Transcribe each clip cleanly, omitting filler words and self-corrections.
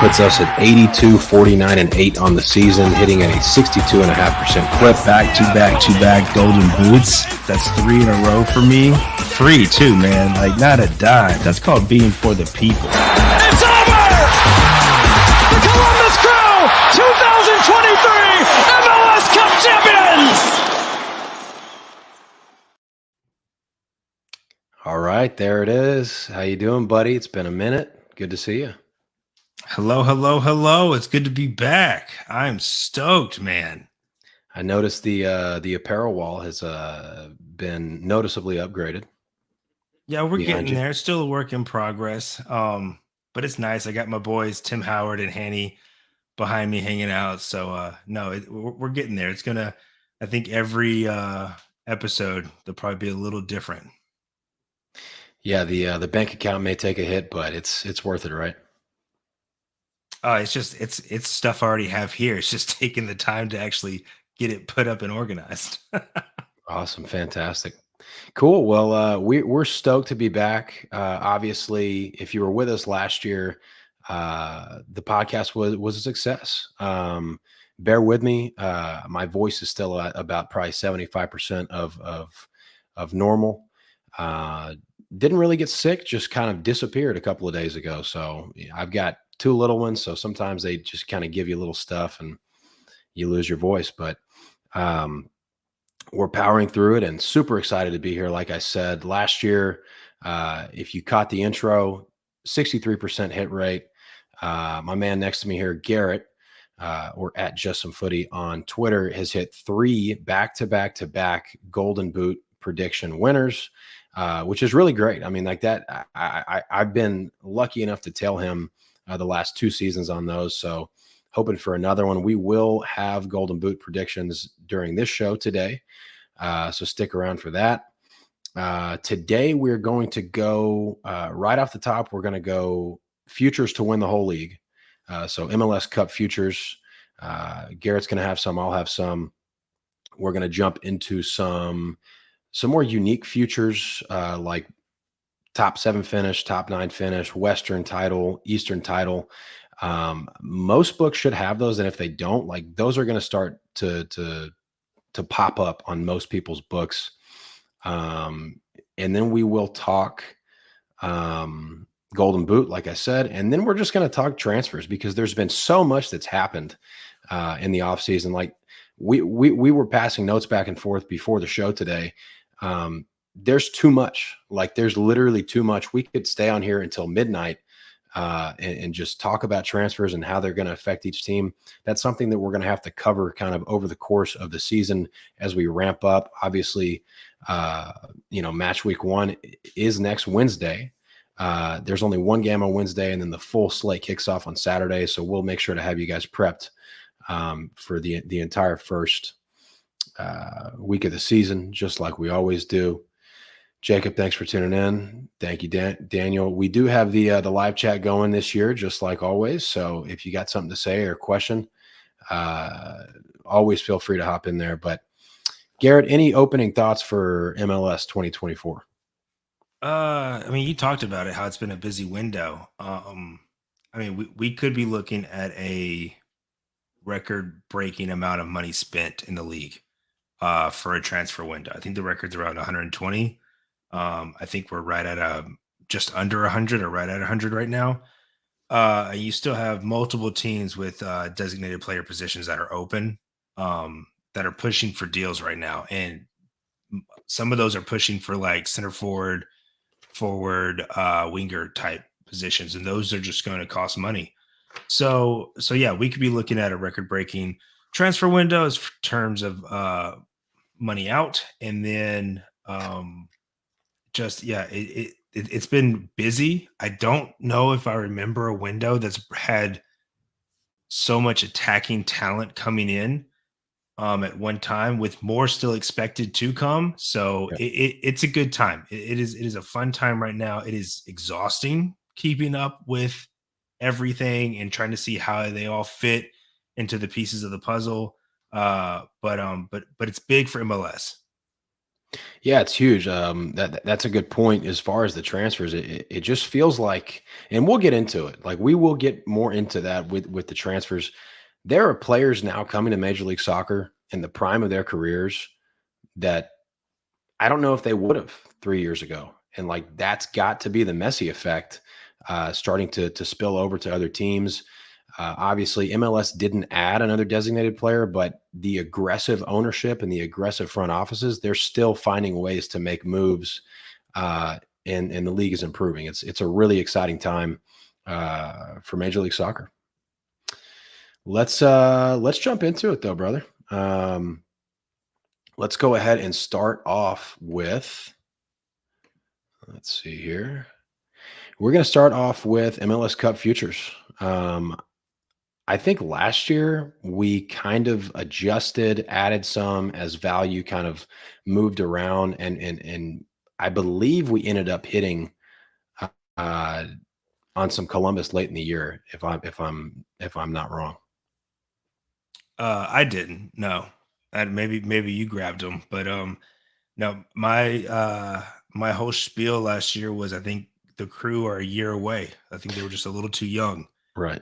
puts us at 82, 49, and 8 on the season, hitting at a 62.5% clip. Back-to-back golden boots. That's 3 in a row for me. 3 too, man. Like, not a dime. That's called being for the people. It's over! The Columbus Crew, 2023 MLS Cup champions! All right, there it is. How you doing, buddy? It's been a minute. Good to see you. Hello. It's good to be back. I'm stoked, man. I noticed the apparel wall has been noticeably upgraded. Yeah, we're getting there. It's still a work in progress. But it's nice. I got my boys Tim Howard and Hanny behind me hanging out. So we're getting there. It's gonna, I think every episode there'll probably be a little different. Yeah, the bank account may take a hit, but it's worth it, right? It's stuff I already have here. It's just taking the time to actually get it put up and organized. Awesome, fantastic, cool. Well, we're stoked to be back. Obviously, if you were with us last year, the podcast was a success. Bear with me. My voice is still at about probably 75% of normal. Didn't really get sick, just kind of disappeared a couple of days ago. So I've got 2 little ones, so sometimes they just kind of give you little stuff and you lose your voice. But we're powering through it and super excited to be here. Like I said, last year, if you caught the intro, 63% hit rate. My man next to me here, Garrett, or at Just Some Footy on Twitter, has hit 3 back-to-back Golden Boot prediction winners. Which is really great. I mean, like that, I've been lucky enough to tell him the last 2 seasons on those. So hoping for another one. We will have Golden Boot predictions during this show today. So stick around for that. Today, we're going to go right off the top. We're going to go futures to win the whole league. So MLS Cup futures. Garrett's going to have some. I'll have some. We're going to jump into some more unique futures, like top 7 finish, top 9 finish, Western title, Eastern title. Most books should have those. And if they don't, like, those are going to start to pop up on most people's books. And then we will talk Golden Boot, like I said, and then we're just going to talk transfers because there's been so much that's happened in the offseason. Like we were passing notes back and forth before the show today. There's too much. Like, there's literally too much. We could stay on here until midnight and just talk about transfers and how they're going to affect each team. That's something that we're going to have to cover kind of over the course of the season as we ramp up. Obviously, match week 1 is next Wednesday. There's only 1 game on Wednesday, and then the full slate kicks off on Saturday. So we'll make sure to have you guys prepped for the entire first week of the season, just like we always do. Jacob, thanks for tuning in. Thank you, Daniel. We do have the live chat going this year, just like always. So if you got something to say or question, always feel free to hop in there. But Garrett, any opening thoughts for MLS 2024? I mean, you talked about it, how it's been a busy window. I mean, we could be looking at a record-breaking amount of money spent in the league for a transfer window. I think the record's around 120. I think we're right at just under 100 or right at 100 right now. You still have multiple teams with designated player positions that are open, that are pushing for deals right now. And some of those are pushing for like center forward, winger type positions. And those are just going to cost money. So yeah, we could be looking at a record-breaking transfer window in terms of money out. And then it's been busy. I don't know if I remember a window that's had so much attacking talent coming in at one time, with more still expected to come. So yeah. It's a good time. It is a fun time right now. It is exhausting keeping up with everything and trying to see how they all fit into the pieces of the puzzle. But it's big for MLS. Yeah, it's huge. That's a good point as far as the transfers. It just feels like, and we'll get into it. Like we will get more into that with the transfers. There are players now coming to Major League Soccer in the prime of their careers that I don't know if they would have 3 years ago. And like that's got to be the Messi effect, starting to spill over to other teams. Obviously, MLS didn't add another designated player, but the aggressive ownership and the aggressive front offices, they're still finding ways to make moves, and the league is improving. It's a really exciting time for Major League Soccer. Let's jump into it though, brother. Let's go ahead and start off with. Let's see here. We're going to start off with MLS Cup futures. I think last year we kind of adjusted, added some as value kind of moved around, and I believe we ended up hitting uh, on some Columbus late in the year, if I'm not wrong. I didn't. No, maybe you grabbed them, but no. My whole spiel last year was I think the Crew are a year away. I think they were just a little too young. Right.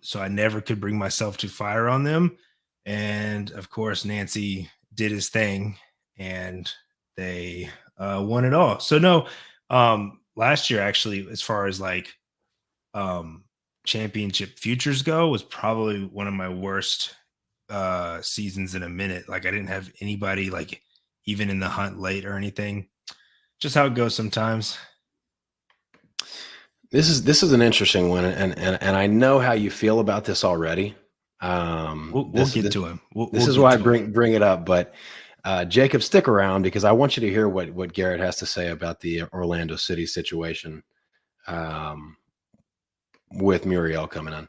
So I never could bring myself to fire on them. And of course, Nancy did his thing and they won it all. So no, last year actually, as far as like championship futures go, was probably one of my worst seasons in a minute. Like I didn't have anybody like even in the hunt late or anything. Just how it goes sometimes. This is an interesting one, and I know how you feel about this already. We'll get to him. This is why I bring it up, but Jacob, stick around because I want you to hear what Garrett has to say about the Orlando City situation, with Muriel coming in.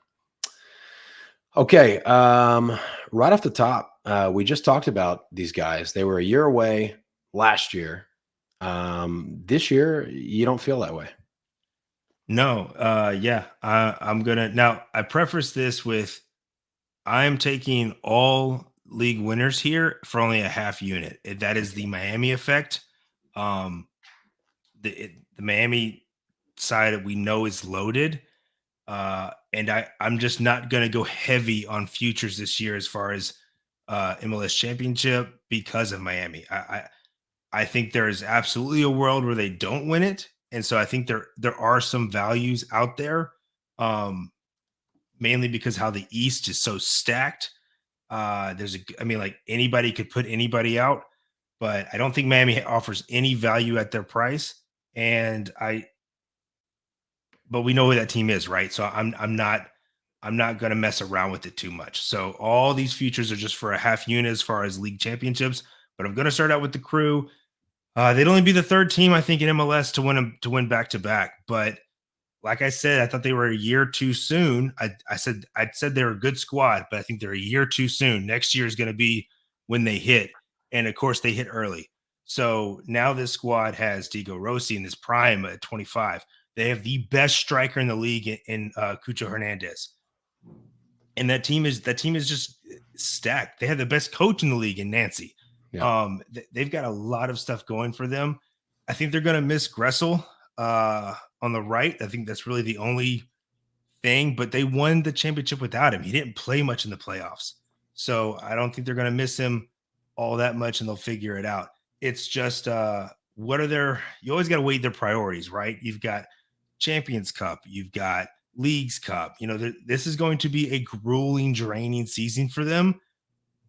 Okay, right off the top, we just talked about these guys. They were a year away last year. This year, you don't feel that way. No, yeah, I'm gonna now. I preface this with I'm taking all league winners here for only a half unit. That is the Miami effect. Um, the Miami side we know is loaded, and I'm just not gonna go heavy on futures this year as far as MLS Championship because of Miami. I think there is absolutely a world where they don't win it. And so I think there are some values out there, mainly because how the East is so stacked. Like anybody could put anybody out, but I don't think Miami offers any value at their price. But we know who that team is, right? So I'm not going to mess around with it too much. So all these futures are just for a half unit as far as league championships. But I'm going to start out with the Crew. They'd only be the third team, I think, in MLS to win back to back. But like I said, I thought they were a year too soon. I said they were a good squad, but I think they're a year too soon. Next year is going to be when they hit, and of course they hit early. So now this squad has Diego Rossi in his prime at 25. They have the best striker in the league in Cucho Hernandez, and that team is just stacked. They have the best coach in the league in Nancy. Yeah. They've got a lot of stuff going for them. I think they're going to miss Gressel on the right. I think that's really the only thing, but they won the championship without him. He didn't play much in the playoffs. So I don't think they're going to miss him all that much, and they'll figure it out. It's just you always got to weigh their priorities, right? You've got Champions Cup, you've got Leagues Cup. This is going to be a grueling, draining season for them.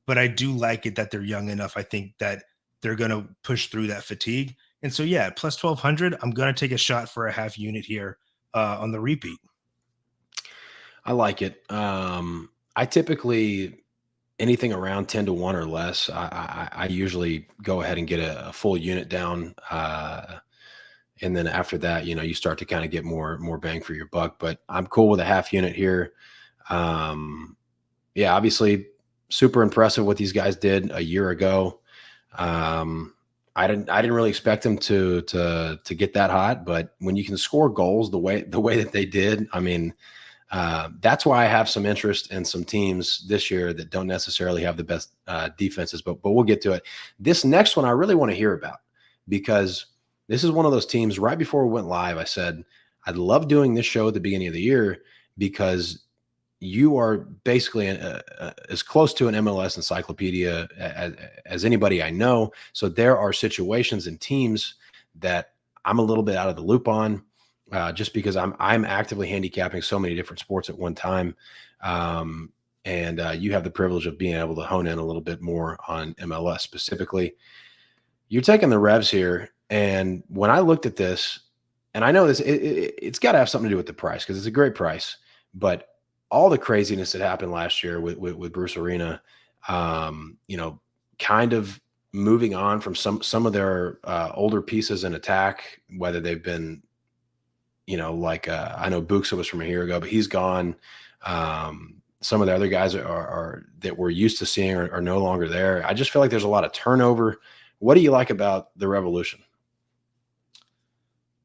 But I do like it that they're young enough. I think that they're going to push through that fatigue. And so, yeah, plus 1,200, I'm going to take a shot for a half unit here on the repeat. I like it. I typically, anything around 10 to 1 or less, I usually go ahead and get a full unit down. And then after that, you start to kind of get more bang for your buck. But I'm cool with a half unit here. Yeah, obviously, super impressive what these guys did a year ago. I didn't really expect them to get that hot, but when you can score goals the way that they did, I mean, that's why I have some interest in some teams this year that don't necessarily have the best defenses, but we'll get to it. This next one I really want to hear about. because this is one of those teams. Right before we went live, I said, I'd love doing this show at the beginning of the year because you are basically as close to an MLS encyclopedia as anybody I know. So there are situations and teams that I'm a little bit out of the loop on, just because I'm actively handicapping so many different sports at one time. And you have the privilege of being able to hone in a little bit more on MLS specifically. You're taking the Revs here, and when I looked at this, and I know this, it's got to have something to do with the price because it's a great price, but all the craziness that happened last year with Bruce Arena, kind of moving on from some of their older pieces in attack, whether they've been, I know Buxa was from a year ago, but he's gone. Some of the other guys are that we're used to seeing are no longer there. I just feel like there's a lot of turnover. What do you like about the Revolution?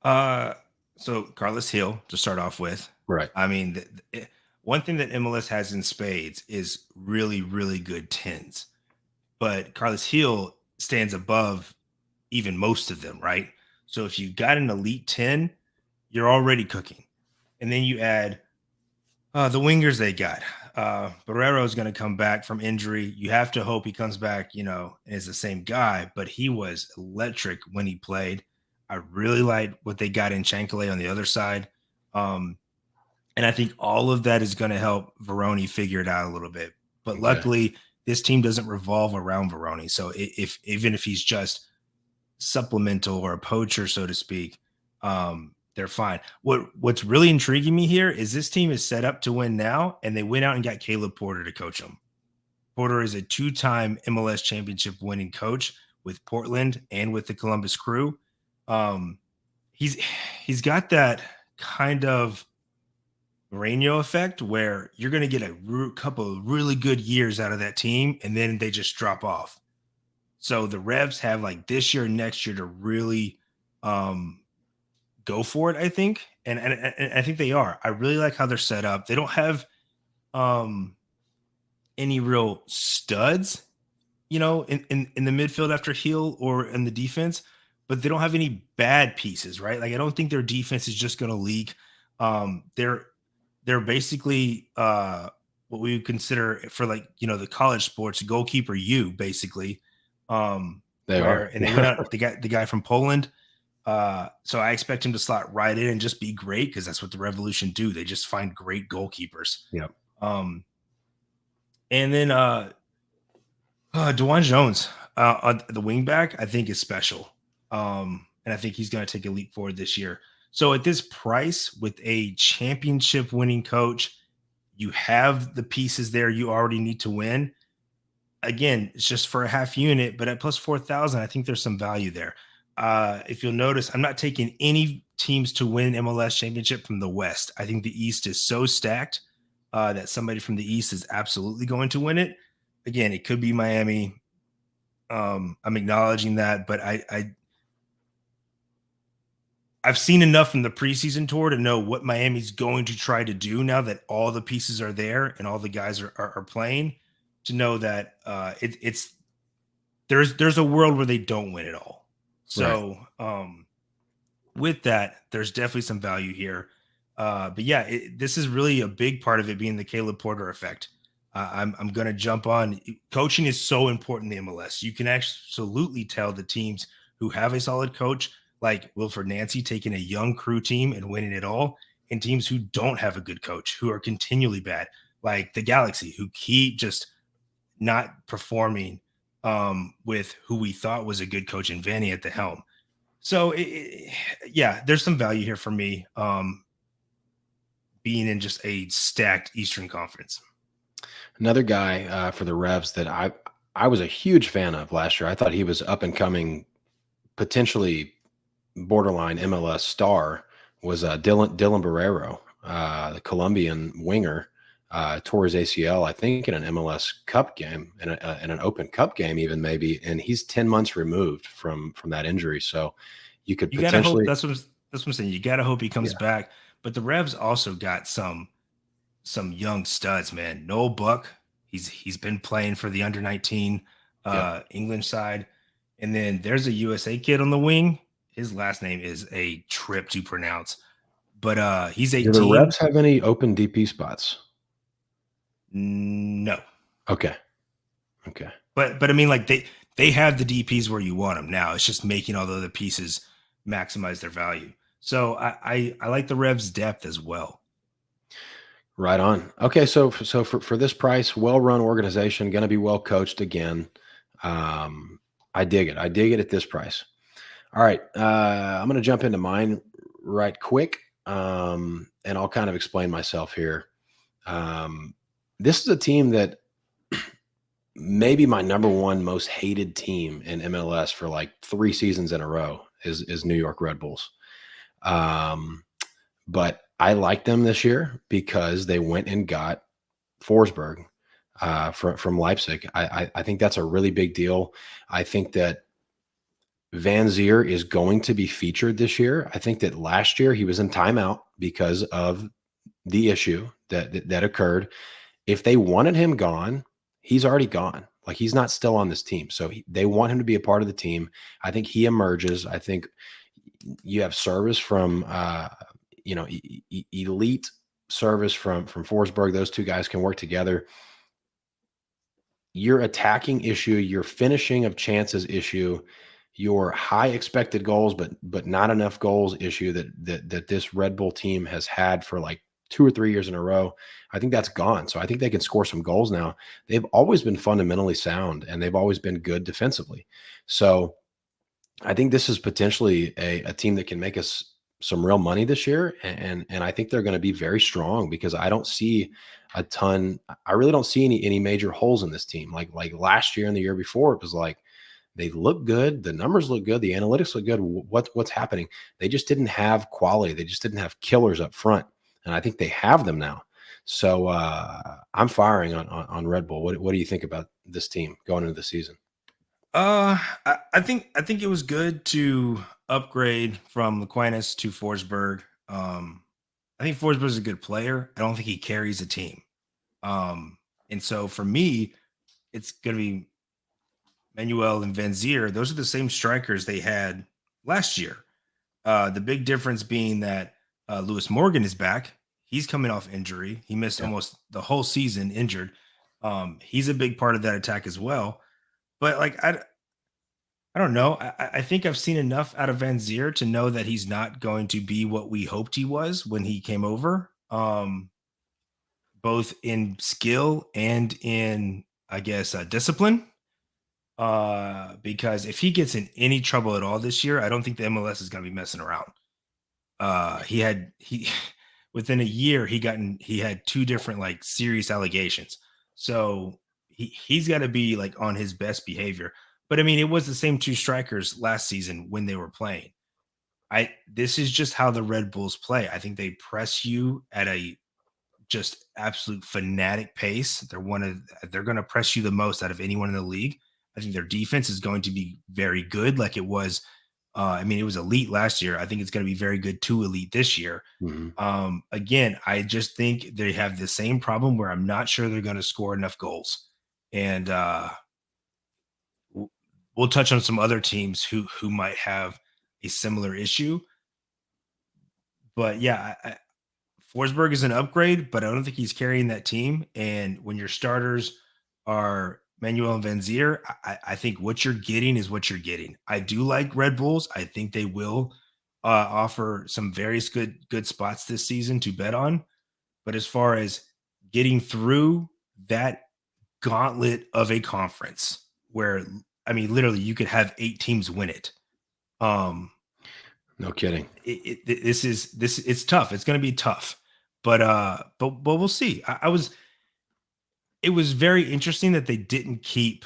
So Carlos Hill to start off with, Right. I mean, one thing that MLS has in spades is really, really good 10s, but Carlos Hill stands above even most of them, right? So if you got an elite 10, you're already cooking. And then you add the wingers they got. Barrero is going to come back from injury. You have to hope he comes back, and is the same guy, but he was electric when he played. I really liked what they got in Chancalay on the other side. And I think all of that is going to help Veroni figure it out a little bit. But luckily, this team doesn't revolve around Veroni. So even if he's just supplemental or a poacher, so to speak, they're fine. What's really intriguing me here is this team is set up to win now, and they went out and got Caleb Porter to coach them. Porter is a 2-time MLS championship winning coach with Portland and with the Columbus Crew. He's got that kind of Mourinho effect where you're going to get a couple of really good years out of that team, and then they just drop off. So the Revs have like this year, next year to really go for it, I think. And I think they are. I really like how they're set up. They don't have any real studs, in the midfield after Hill or in the defense, but they don't have any bad pieces, right? Like I don't think their defense is just going to leak. They're basically what we would consider for the college sports goalkeeper basically. They are. And they went out, they got the guy from Poland. So I expect him to slot right in and just be great because that's what the Revolution do. They just find great goalkeepers. Yeah. And then DeJuan Jones on the wing back, I think is special. And I think he's going to take a leap forward this year. So at this price with a championship winning coach, you have the pieces there you already need to win. Again, it's just for a half unit, but at plus 4,000, I think there's some value there. If you'll notice, I'm not taking any teams to win MLS championship from the West. I think the East is so stacked that somebody from the East is absolutely going to win it. Again, it could be Miami. I'm acknowledging that, but I've seen enough from the preseason tour to know what Miami's going to try to do now that all the pieces are there and all the guys are playing, to know that there's a world where they don't win it all. So with that, there's definitely some value here. But yeah, this is really a big part of it being the Caleb Porter effect. I'm going to jump on. Coaching is so important in the MLS. You can absolutely tell the teams who have a solid coach, like Wilfred Nancy taking a young crew team and winning it all, and teams who don't have a good coach, who are continually bad, like the Galaxy, who keep just not performing with who we thought was a good coach in Vanny at the helm. So there's some value here for me being in just a stacked Eastern Conference. Another guy for the Revs that I was a huge fan of last year. I thought he was up and coming, potentially borderline MLS star, was Dylan Barrero, the Colombian winger. Tore his ACL, I think, in an MLS Cup game, in an Open Cup game, even maybe, and he's 10 months removed from that injury. So you could potentially. That's what I'm saying. You gotta hope he comes back. But the Revs also got some young studs, man. Noel Buck, he's been playing for the under-19 England side, And then there's a USA kid on the wing. His last name is a trip to pronounce, but he's Do the 18. Revs have any open DP spots? No, Okay. Okay. but I mean, like they have the DPs where you want them now. It's just making all the other pieces maximize their value. So I like the Revs depth as well. Right on. Okay, so for this price, well-run organization, going to be well coached again. I dig it. I dig it at this price. All right, I'm going to jump into mine right quick, and I'll kind of explain myself here. This is a team that maybe my number one most hated team in MLS for like 3 seasons in a row is New York Red Bulls. But I like them this year because they went and got Forsberg from Leipzig. I think that's a really big deal. I think that Van Zier is going to be featured this year. I think that last year he was in timeout because of the issue that occurred. If they wanted him gone, he's already gone. Like he's not still on this team. So they want him to be a part of the team. I think he emerges. I think you have service from elite service from Forsberg. Those two guys can work together. Your attacking issue, your finishing of chances issue, your high expected goals, but not enough goals issue that this Red Bull team has had for like 2 or 3 years in a row. I think that's gone. So I think they can score some goals now. They've always been fundamentally sound and they've always been good defensively. So I think this is potentially a team that can make us some real money this year. And I think they're going to be very strong because I don't see a ton. I really don't see any major holes in this team. Like last year and the year before, it was like, they look good. The numbers look good. The analytics look good. What's happening? They just didn't have quality. They just didn't have killers up front. And I think they have them now. So I'm firing on Red Bull. What do you think about this team going into the season? I think it was good to upgrade from Aquinas to Forsberg. I think Forsberg is a good player. I don't think he carries a team. And so for me, it's going to be Manuel and Van Zier. Those are the same strikers they had last year. The big difference being that Lewis Morgan is back. He's coming off injury. He missed almost the whole season injured. He's a big part of that attack as well. But like I don't know. I think I've seen enough out of Van Zier to know that he's not going to be what we hoped he was when he came over, both in skill and in, I guess, discipline. Because if he gets in any trouble at all this year, I don't think the MLS is going to be messing around. He within a year he had 2 different like serious allegations. So he's got to be like on his best behavior. But I mean, it was the same 2 strikers last season when they were playing. This is just how the Red Bulls play. I think they press you at a just absolute fanatic pace. They're going to press you the most out of anyone in the league. I think their defense is going to be very good, like it was. It was elite last year. I think it's going to be very good to elite this year. Mm-hmm. Again, I just think they have the same problem where I'm not sure they're going to score enough goals. And we'll touch on some other teams who might have a similar issue. But yeah, Forsberg is an upgrade, but I don't think he's carrying that team. And when your starters are Manuel and Van Zier, I think what you're getting is what you're getting. I do like Red Bulls. I think they will offer some various good spots this season to bet on. But as far as getting through that gauntlet of a conference where, literally you could have 8 teams win it. No kidding. It's tough. It's going to be tough, but we'll see. It was very interesting that they didn't keep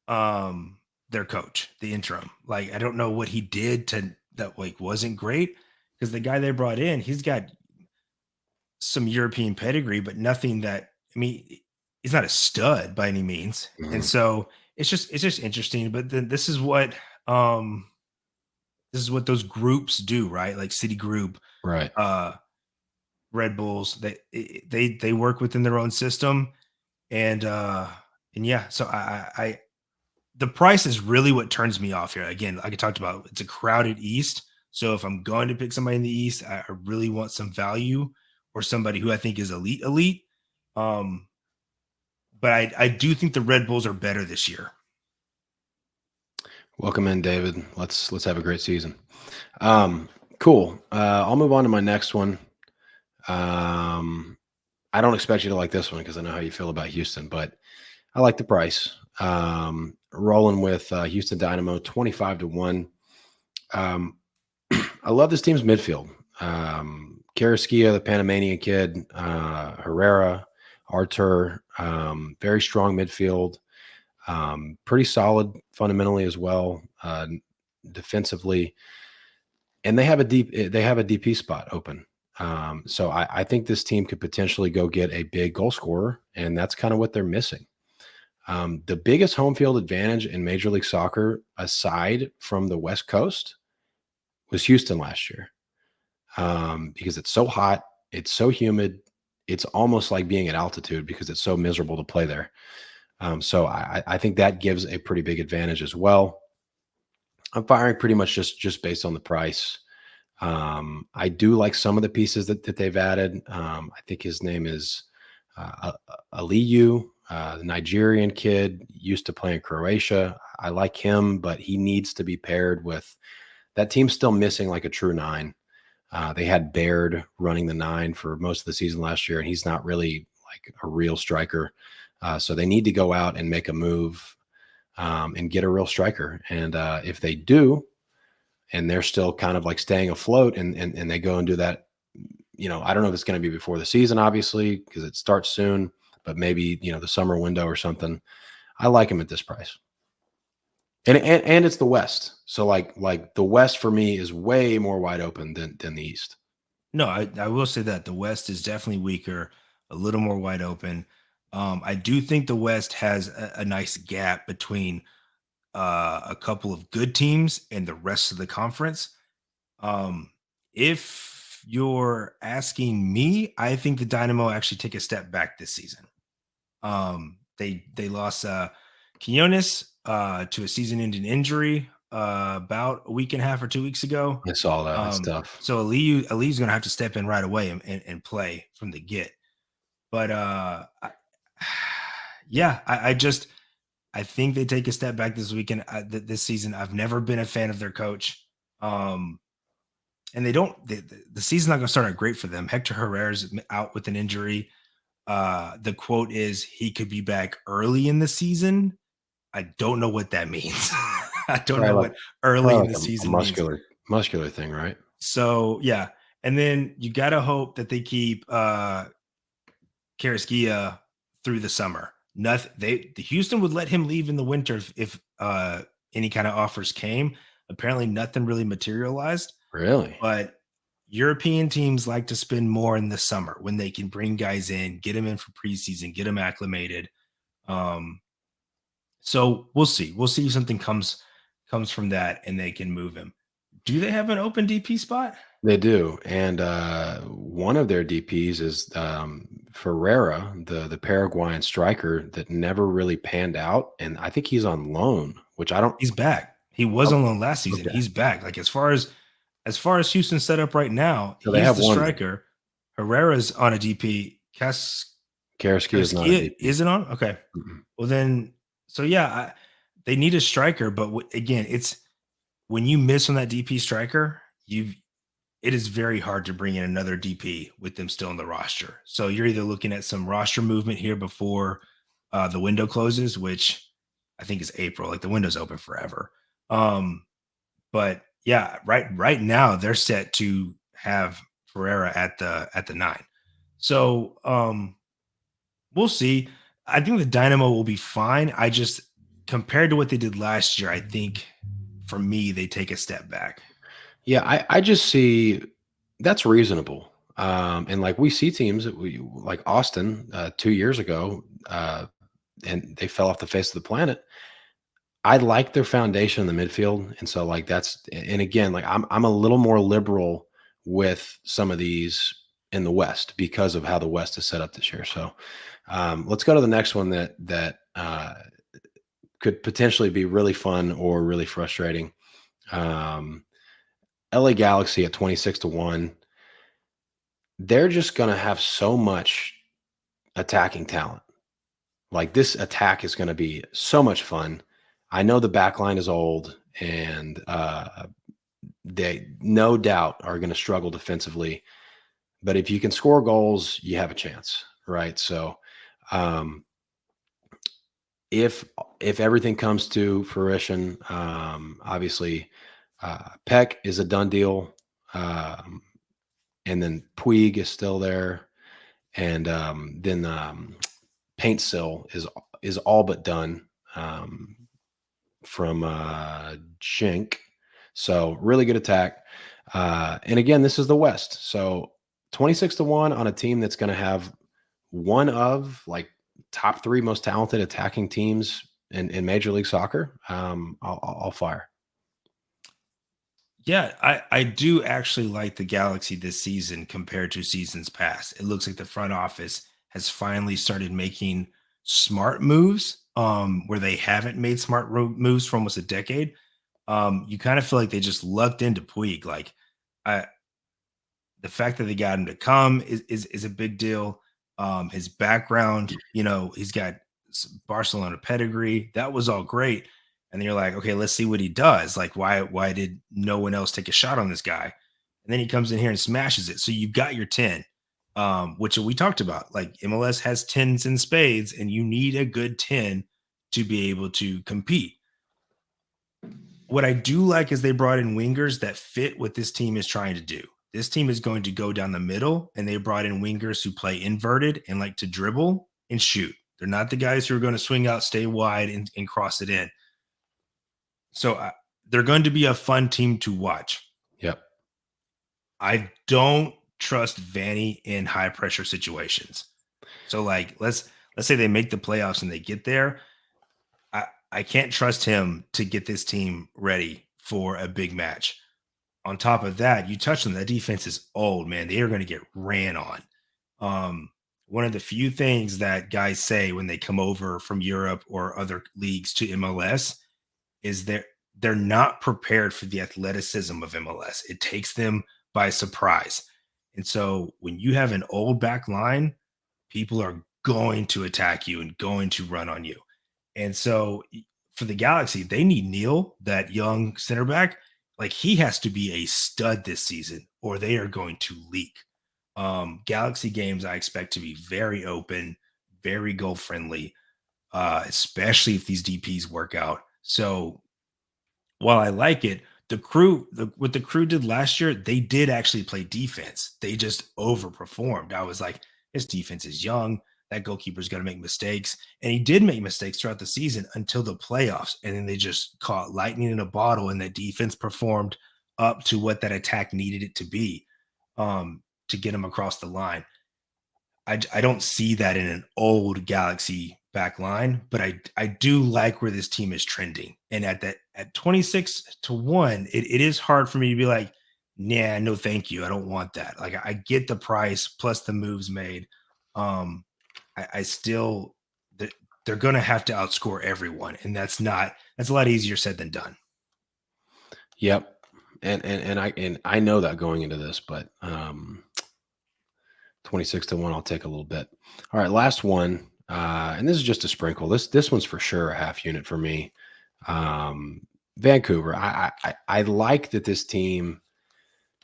their coach, the interim. Like, I don't know what he did that like wasn't great, because the guy they brought in, he's got some European pedigree, but nothing that, he's not a stud by any means. Mm-hmm. And so it's just interesting. But then this is what those groups do, right? Like City Group, right? Red Bulls, they work within their own system. And yeah, so the price is really what turns me off here. Again, like I talked about, it's a crowded East. So if I'm going to pick somebody in the East, I really want some value or somebody who I think is elite. Um, but I do think the Red Bulls are better this year. Welcome in, David. Let's have a great season. Cool. I'll move on to my next one. I don't expect you to like this one because I know how you feel about Houston, but I like the price. Rolling with Houston Dynamo 25-1. I love this team's midfield. Carrasquilla, the Panamanian kid, Herrera, Artur, very strong midfield. Pretty solid fundamentally as well, defensively, and they have a DP spot open. So I think this team could potentially go get a big goal scorer, and that's kind of what they're missing. The biggest home field advantage in Major League Soccer, aside from the West Coast, was Houston last year, because it's so hot, it's so humid, it's almost like being at altitude because it's so miserable to play there. So I think that gives a pretty big advantage as well. I'm firing pretty much just based on the price. I do like some of the pieces that they've added. I think his name is Aliyu, the Nigerian kid, used to play in Croatia. I like him, but he needs to be paired with that team's still missing like a true nine. They had Baird running the nine for most of the season last year, and he's not really like a real striker. So they need to go out and make a move and get a real striker. And if they do, and they're still kind of like staying afloat and they go and do that, I don't know if it's going to be before the season, obviously, because it starts soon, but maybe, the summer window or something. I like him at this price. And it's the West. So like the West for me is way more wide open than the East. No, I will say that the West is definitely weaker, a little more wide open. I do think the West has a nice gap between a couple of good teams and the rest of the conference. If you're asking me, I think the Dynamo actually take a step back this season. They lost Quinones to a season-ending injury about a week and a half or 2 weeks ago. I saw that. That's tough. So Aliu's going to have to step in right away and play from the get. But I think they take a step back this weekend. This season, I've never been a fan of their coach, and the season's not going to start out great for them. Hector Herrera's out with an injury. The quote is he could be back early in the season. I don't know what that means. I don't know what early in the season means. Muscular thing, right? So yeah, and then you got to hope that they keep Carrasquilla through the summer. The Houston would let him leave in the winter if any kind of offers came. Apparently, nothing really materialized. Really, but European teams like to spend more in the summer when they can bring guys in, get them in for preseason, get them acclimated. So we'll see. We'll see if something comes from that and they can move him. Do they have an open DP spot? They do, and one of their DPs is Ferreira, the Paraguayan striker that never really panned out, and I think he's on loan. Which I don't. He's back. He was on loan last season. Okay. He's back. Like as far as Houston's set up right now, so he's the striker. Herrera's on a DP. Carrasquilla is not a DP. Is it on? Okay. Mm-hmm. Well then, so yeah, they need a striker, but again, it's when you miss on that DP striker, it is very hard to bring in another DP with them still in the roster. So you're either looking at some roster movement here before the window closes, which I think is April. Like the window's open forever. But yeah, right now they're set to have Ferreira at the 9. So we'll see. I think the Dynamo will be fine. I just compared to what they did last year, I think for me they take a step back. Yeah, I just see that's reasonable. And like we see teams that like Austin 2 years ago, and they fell off the face of the planet. I like their foundation in the midfield. And so like and again, like I'm a little more liberal with some of these in the West because of how the West is set up this year. So let's go to the next one that could potentially be really fun or really frustrating. LA Galaxy at 26-1. They're just going to have so much attacking talent. Like, this attack is going to be so much fun. I know the back line is old, and they no doubt are going to struggle defensively. But if you can score goals, you have a chance, right? So if everything comes to fruition, obviously Peck is a done deal. And then Puig is still there. And then Paintsill is all but done from Jink. So really good attack. And again, this is the West. So 26-1 on a team that's going to have one of like top 3 most talented attacking teams in Major League Soccer. I'll fire. Yeah, I do actually like the Galaxy this season compared to seasons past. It looks like the front office has finally started making smart moves where they haven't made smart moves for almost a decade. You kind of feel like they just lucked into Puig. Like, the fact that they got him to come is a big deal. His background, he's got Barcelona pedigree. That was all great. And then you're like, okay, let's see what he does. Like, why did no one else take a shot on this guy? And then he comes in here and smashes it. So you've got your 10, which we talked about. Like, MLS has 10s and spades, and you need a good 10 to be able to compete. What I do like is they brought in wingers that fit what this team is trying to do. This team is going to go down the middle, and they brought in wingers who play inverted and like to dribble and shoot. They're not the guys who are going to swing out, stay wide, and cross it in. So they're going to be a fun team to watch. Yep. I don't trust Vanny in high pressure situations. So like, let's say they make the playoffs and they get there. I can't trust him to get this team ready for a big match. On top of that, you touched on that defense is old, man. They are going to get ran on. One of the few things that guys say when they come over from Europe or other leagues to MLS is they're not prepared for the athleticism of MLS. It takes them by surprise. And so when you have an old back line, people are going to attack you and going to run on you. And so for the Galaxy, they need Neil, that young center back. Like, he has to be a stud this season or they are going to leak. Galaxy games I expect to be very open, very goal friendly, especially if these DPs work out. So while I like it, what the crew did last year, they did actually play defense. They just overperformed. I was like, this defense is young. That goalkeeper's going to make mistakes. And he did make mistakes throughout the season until the playoffs. And then they just caught lightning in a bottle, and that defense performed up to what that attack needed it to be to get them across the line. I don't see that in an old Galaxy back line, but I do like where this team is trending. And at 26-1, it is hard for me to be like, nah, no, thank you. I don't want that. Like, I get the price plus the moves made. I still, they're going to have to outscore everyone. And that's a lot easier said than done. Yep. And I know that going into this, but 26-1, I'll take a little bit. All right. Last one. And this is just a sprinkle. This one's for sure a half unit for me. Vancouver. I like that this team,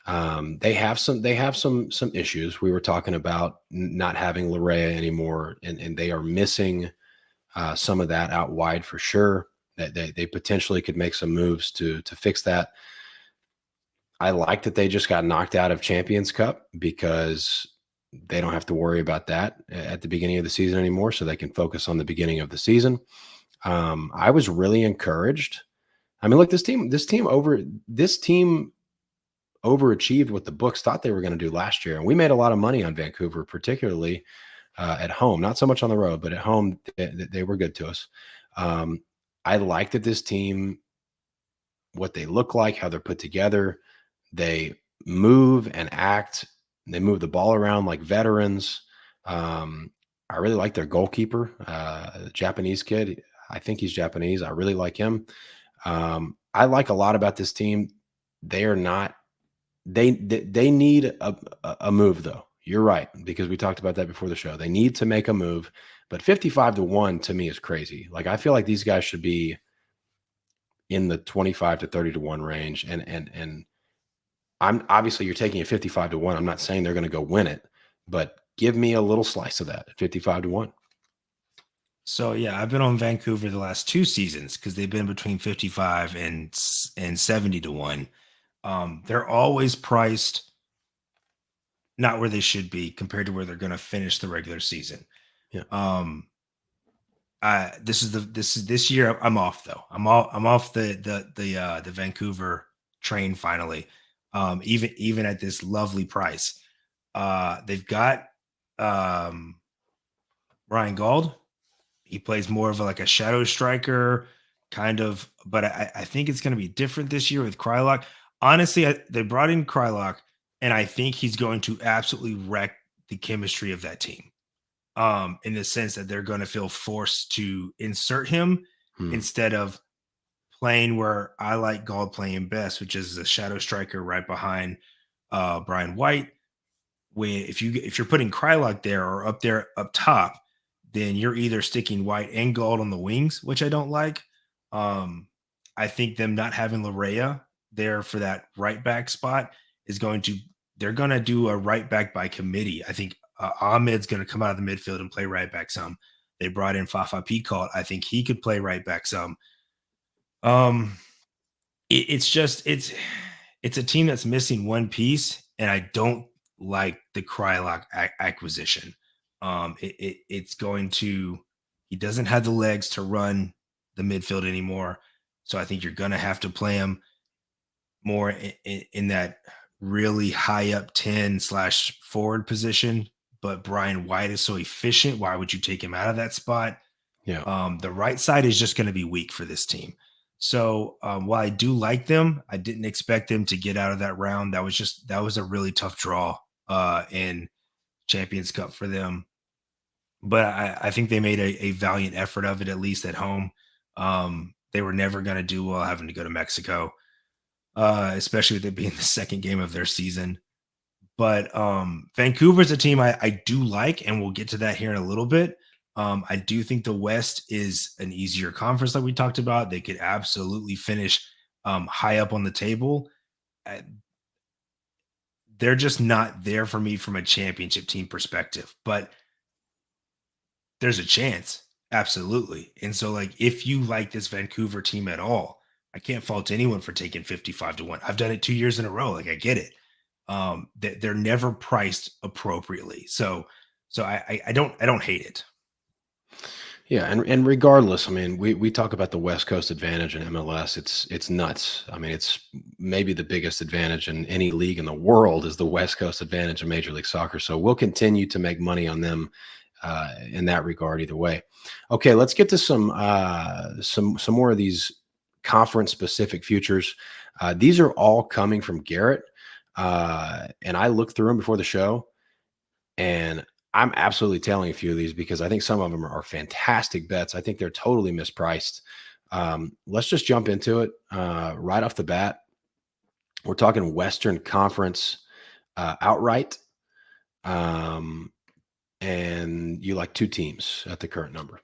they have some issues. We were talking about not having Larea anymore, and they are missing some of that out wide for sure. That they potentially could make some moves to fix that. I like that they just got knocked out of Champions Cup because they don't have to worry about that at the beginning of the season anymore, so they can focus on the beginning of the season. I was really encouraged. I mean, look, this team overachieved what the books thought they were going to do last year. And we made a lot of money on Vancouver, particularly at home, not so much on the road, but at home, they were good to us. I like that this team, what they look like, how they're put together, they move and act. They move the ball around like veterans. I really like their goalkeeper, the Japanese kid. I think he's Japanese. I really like him. I like a lot about this team. They are not. They need a move though. You're right, because we talked about that before the show. They need to make a move, but 55-1 to me is crazy. Like, I feel like these guys should be in the 25 to 30-1 range. And I'm obviously, you're taking a 55-1. I'm not saying they're going to go win it, but give me a little slice of that at 55-1. So yeah, I've been on Vancouver the last 2 seasons because they've been between 55 and 70-1. They're always priced not where they should be compared to where they're going to finish the regular season. Yeah. This year I'm off though. I'm off the Vancouver train finally. Even at this lovely price. They've got Ryan Gauld. He plays more of like a shadow striker kind of, but I think it's going to be different this year with Krylock. Honestly, they brought in Krylock, and I think he's going to absolutely wreck the chemistry of that team. In the sense that they're going to feel forced to insert him instead of playing where I like Gauld playing best, which is a shadow striker right behind Brian White. If you're putting Krylock there or up there up top, then you're either sticking White and Gauld on the wings, which I don't like. I think them not having Larea there for that right back spot they're going to do a right back by committee. I think Ahmed's going to come out of the midfield and play right back some. They brought in Fafa Picault. I think he could play right back some. It's a team that's missing one piece, and I don't like the Krylock acquisition. He doesn't have the legs to run the midfield anymore. So I think you're going to have to play him more in that really high up 10/forward position. But Brian White is so efficient. Why would you take him out of that spot? Yeah. The right side is just going to be weak for this team. So while I do like them, I didn't expect them to get out of that round. That was a really tough draw in Champions Cup for them. But I think they made a valiant effort of it, at least at home. They were never going to do well having to go to Mexico, especially with it being the second game of their season. But Vancouver's a team I do like, and we'll get to that here in a little bit. I do think the West is an easier conference like we talked about. They could absolutely finish high up on the table. They're just not there for me from a championship team perspective, but there's a chance. Absolutely. And so, like, if you like this Vancouver team at all, I can't fault anyone for taking 55-1. I've done it 2 years in a row. Like, I get it. They're never priced appropriately. So I don't hate it. Yeah, and regardless, I mean, we talk about the West Coast advantage in MLS. It's nuts. I mean, it's maybe the biggest advantage in any league in the world is the West Coast advantage in Major League Soccer. So we'll continue to make money on them in that regard either way. Okay, let's get to some more of these conference specific futures. These are all coming from Garrett, and I looked through them before the show, and I'm absolutely tailing a few of these because I think some of them are fantastic bets. I think they're totally mispriced. Let's just jump into it right off the bat. We're talking Western Conference outright. And you like two teams at the current number.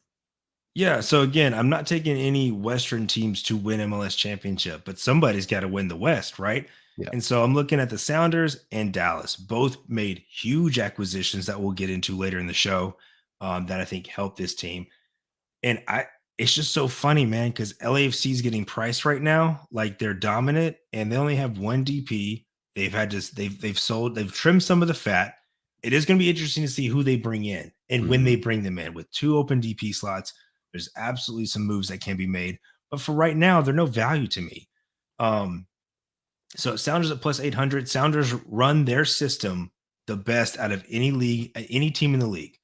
Yeah. So again, I'm not taking any Western teams to win MLS championship, but somebody's got to win the West, right? Yeah. And so I'm looking at the Sounders and Dallas. Both made huge acquisitions that we'll get into later in the show that I think help this team. And it's just so funny, man, because LAFC is getting priced right now like they're dominant, and they only have one DP. They've trimmed some of the fat. It is going to be interesting to see who they bring in and when they bring them in. With 2 open DP slots, there's absolutely some moves that can be made. But for right now, they're no value to me. So Sounders at plus 800. Sounders run their system the best out of any league, any team in the league.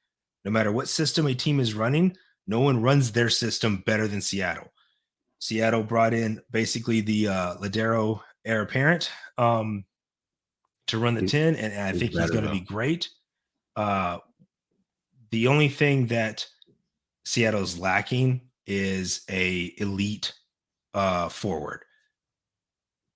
No matter what system a team is running, no one runs their system better than Seattle. Seattle brought in basically the Ladero heir apparent to run the 10, and I think he's going to be great. The only thing that Seattle's lacking is a elite forward.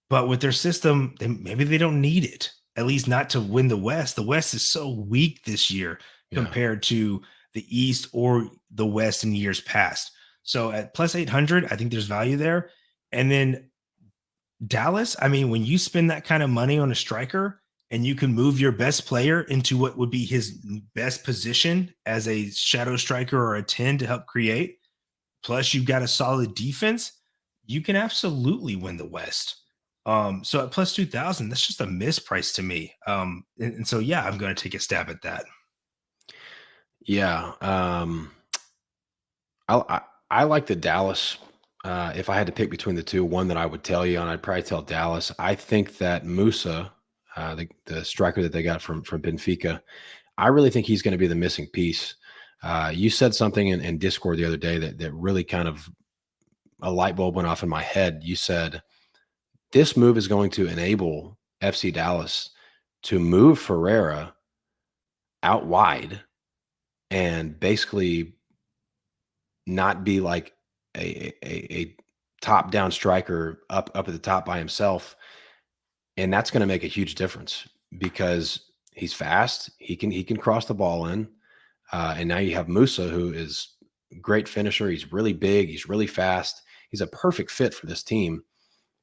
But with their system, maybe they don't need it, at least not to win the West. The West is so weak this year Yeah. compared to the East or the West in years past. So at plus 800, I think there's value there. And then Dallas, I mean, when you spend that kind of money on a striker and you can move your best player into what would be his best position as a shadow striker or a 10 to help create, plus you've got a solid defense, you can absolutely win the West. So at plus 2,000, that's just a misprice to me. And so, yeah, I'm going to take a stab at that. Yeah. I like the Dallas. If I had to pick between the two, one that I would tell you on, I'd probably tell Dallas. I think that Musa, the striker that they got from Benfica, I really think he's going to be the missing piece. You said something in Discord the other day that really kind of a light bulb went off in my head. You said this move is going to enable FC Dallas to move Ferreira out wide and basically not be like a top down striker up at the top by himself. And that's going to make a huge difference because he's fast. He can cross the ball in. And now you have Musa, who is a great finisher. He's really big. He's really fast. He's a perfect fit for this team.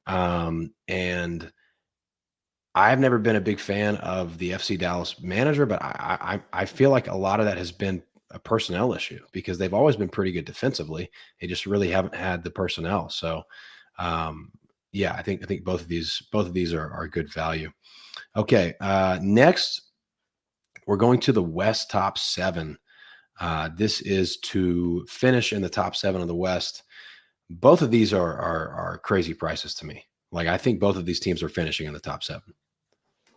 And I've never been a big fan of the FC Dallas manager, but I feel like a lot of that has been a personnel issue because they've always been pretty good defensively. They just really haven't had the personnel. So, yeah, I think both of these are good value. Okay, next we're going to the West top 7. This is to finish in the top 7 of the West. Both of these are crazy prices to me. Like I think both of these teams are finishing in the top 7.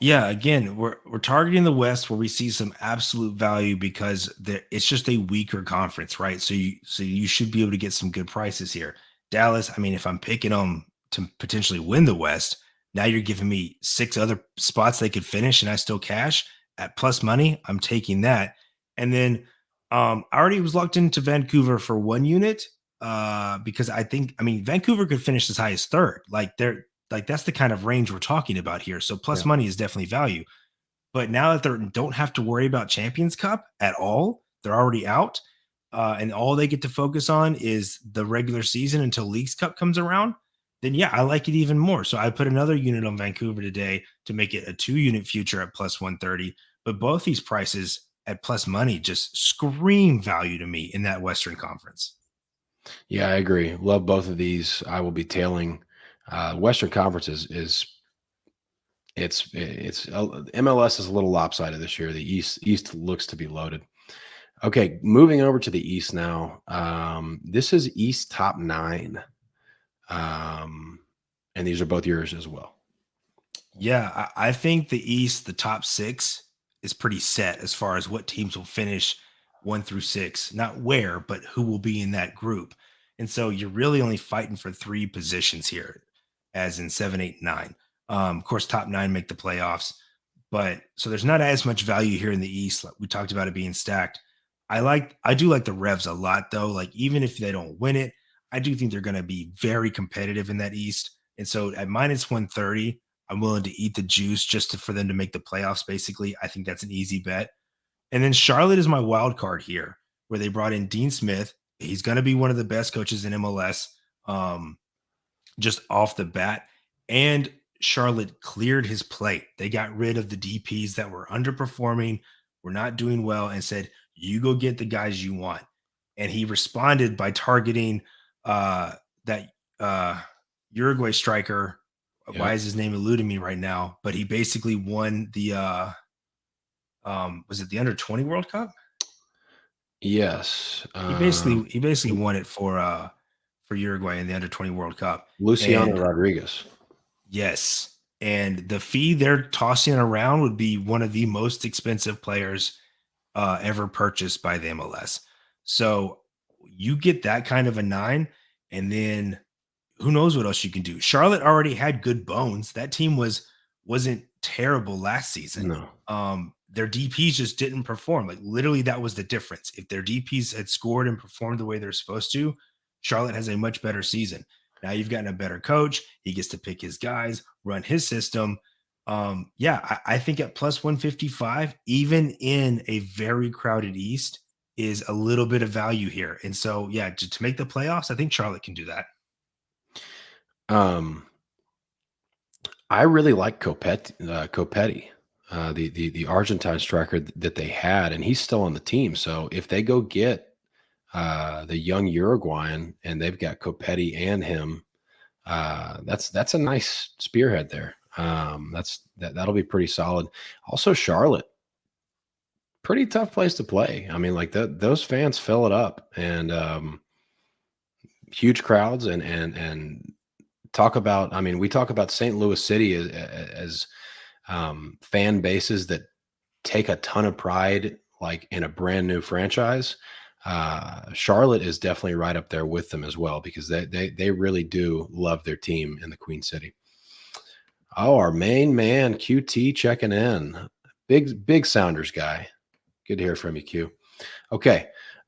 Yeah, again, we're targeting the West where we see some absolute value because it's just a weaker conference, right? So you should be able to get some good prices here. Dallas, I mean, if I'm picking them to potentially win the West, now you're giving me 6 other spots they could finish and I still cash at plus money. I'm taking that. And then I already was locked into Vancouver for 1 unit because I mean, Vancouver could finish as high as 3rd. Like that's the kind of range we're talking about here. So plus money is definitely value. But now that they don't have to worry about Champions Cup at all, they're already out. And all they get to focus on is the regular season until Leagues Cup comes around. Then yeah, I like it even more. So I put another unit on Vancouver today to make it a 2-unit future at plus 130. But both these prices at plus money just scream value to me in that Western Conference. Yeah, I agree. Love both of these. I will be tailing. Western Conference it's MLS is a little lopsided this year. The East looks to be loaded. Okay, moving over to the East now. This is East top 9, and these are both yours as well. Yeah, I think the East, the top 6, is pretty set as far as what teams will finish 1 through 6. Not where, but who will be in that group. And so you're really only fighting for 3 positions here, as in 7, 8, 9. Of course, top 9 make the playoffs, but so there's not as much value here in the East. Like we talked about it being stacked. I do like the Revs a lot though. Like even if they don't win it, I do think they're going to be very competitive in that East. And so at minus 130, I'm willing to eat the juice just for them to make the playoffs. Basically, I think that's an easy bet. And then Charlotte is my wild card here, where they brought in Dean Smith. He's going to be one of the best coaches in MLS, just off the bat. And Charlotte cleared his plate. They got rid of the DPs that were underperforming, were not doing well, and said, you go get the guys you want. And he responded by targeting that Uruguay striker. Yep. Why is his name eluding me right now? But he basically won the was it the under 20 World Cup? Yes. He basically won it for Uruguay in the under 20 World Cup. Luciano Rodriguez. Yes. And the fee they're tossing around would be one of the most expensive players ever purchased by the MLS. So you get that kind of a 9, and then who knows what else you can do. Charlotte already had good bones. That team wasn't terrible last season. No. Their DPs just didn't perform. Like literally that was the difference. If their DPs had scored and performed the way they're supposed to, Charlotte has a much better season. Now you've gotten a better coach. He gets to pick his guys, run his system. I think at plus 155, even in a very crowded East, is a little bit of value here. And so, yeah, to make the playoffs, I think Charlotte can do that. I really like Copetti, the Argentine striker that they had, and he's still on the team. So if they go get the young Uruguayan and they've got Copetti and him, that's a nice spearhead there. That'll be pretty solid. Also, Charlotte, pretty tough place to play. I mean, like those fans fill it up, and huge crowds, and talk about. I mean, we talk about St. Louis City as fan bases that take a ton of pride, like in a brand new franchise. Charlotte is definitely right up there with them as well, because they really do love their team in the Queen City. Oh, our main man QT checking in. Big Sounders guy. Good to hear from you, Q. Okay.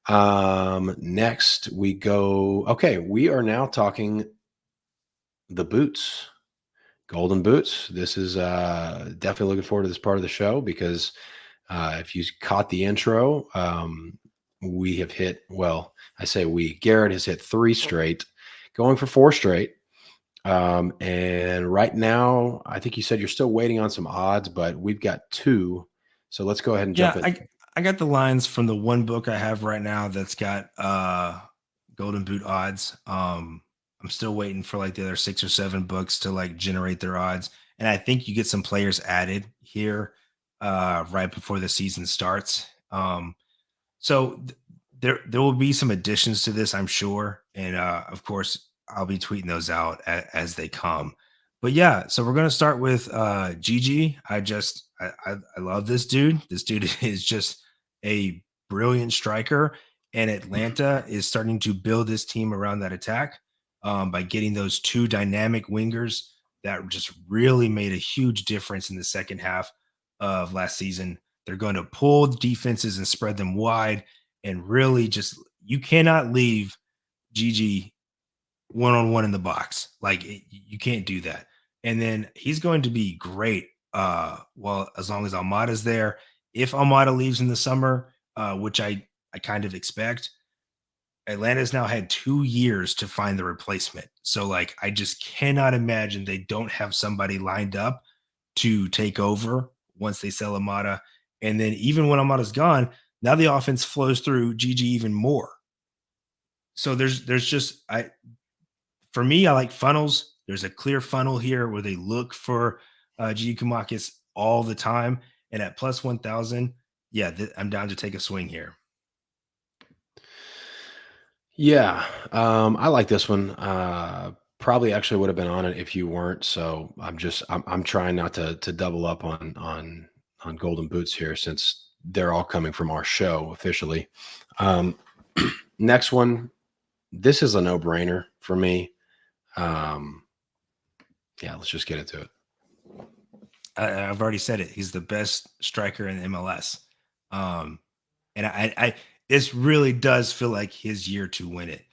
Next we go. Okay, we are now talking the boots. Golden boots. This is definitely looking forward to this part of the show, because if you caught the intro, we have hit, well, I say we, Garrett has hit 3 straight, going for 4 straight. And right now, I think you said you're still waiting on some odds, but we've got 2. So let's go ahead and jump in. I got the lines from the one book I have right now that's got golden boot odds. I'm still waiting for like the other 6 or 7 books to like generate their odds. And I think you get some players added here right before the season starts. So there will be some additions to this, I'm sure. And of course, I'll be tweeting those out as they come. But yeah, so we're going to start with Gigi. I love this dude. This dude is just a brilliant striker. And Atlanta is starting to build this team around that attack by getting those 2 dynamic wingers that just really made a huge difference in the second half of last season. They're going to pull defenses and spread them wide, and really just, you cannot leave Gigi one-on-one in the box. Like you can't do that. And then he's going to be great. Well, as long as Almada's there. If Almada leaves in the summer, which I kind of expect, Atlanta's now had 2 years to find the replacement. So like, I just cannot imagine they don't have somebody lined up to take over once they sell Almada. And then even when Almada's gone, now the offense flows through Gigi even more. So there's just, for me, I like funnels. There's a clear funnel here where they look for Gigi Kumakis all the time. And at plus 1,000, yeah, I'm down to take a swing here. Yeah, I like this one. Probably actually would have been on it if you weren't. So I'm trying not to double up on golden boots here, since they're all coming from our show officially. Next one, this is a no-brainer for me. Yeah, let's just get into it. I've already said it. He's the best striker in MLS. And I this really does feel like his year to win it.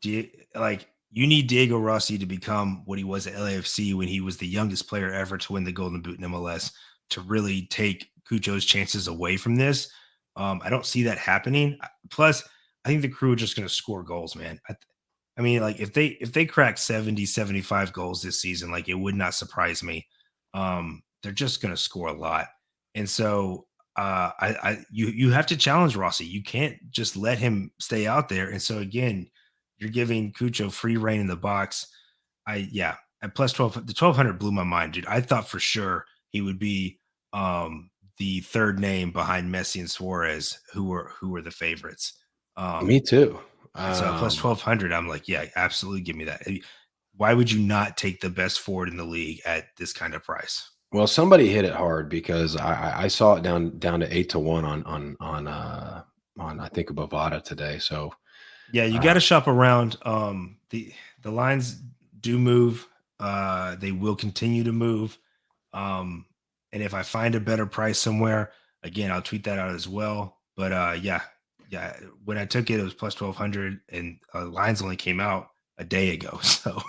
You need Diego Rossi to become what he was at LAFC when he was the youngest player ever to win the Golden Boot in MLS, to really take Cucho's chances away from this. I don't see that happening. Plus, I think the crew are just going to score goals, man. I mean, like if they crack 70, 75 goals this season, like it would not surprise me. They're just going to score a lot. And so you have to challenge Rossi. You can't just let him stay out there. And so again, you're giving Cucho free reign in the box. At plus 12, the 1,200 blew my mind, dude. I thought for sure he would be the third name behind Messi and Suarez, who were the favorites. Me too. So plus 1,200, I'm like, yeah, absolutely, give me that. Why would you not take the best forward in the league at this kind of price? Well, somebody hit it hard, because I saw it down to 8-1 on I think Bovada today. So yeah, you got to shop around. The lines do move. They will continue to move. And if I find a better price somewhere, again, I'll tweet that out as well. But yeah, Yeah, when I took it, it was plus 1,200, and lines only came out a day ago. So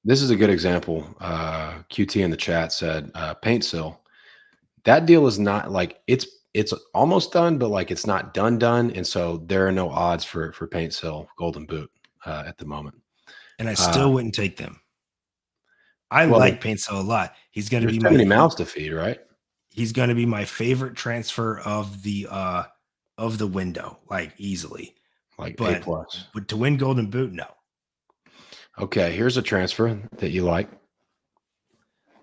This is a good example. QT in the chat said paint sill. That deal is not like it's almost done, but like it's not done. And so there are no odds for paint sill golden boot at the moment. and I still wouldn't take them. I Well, like Paint Cell a lot. He's going to there's be too many mouths to feed, right? he's going to be my favorite transfer of the window, like easily. Like But A+. but to win Golden Boot, no. Okay, here's a transfer that you like.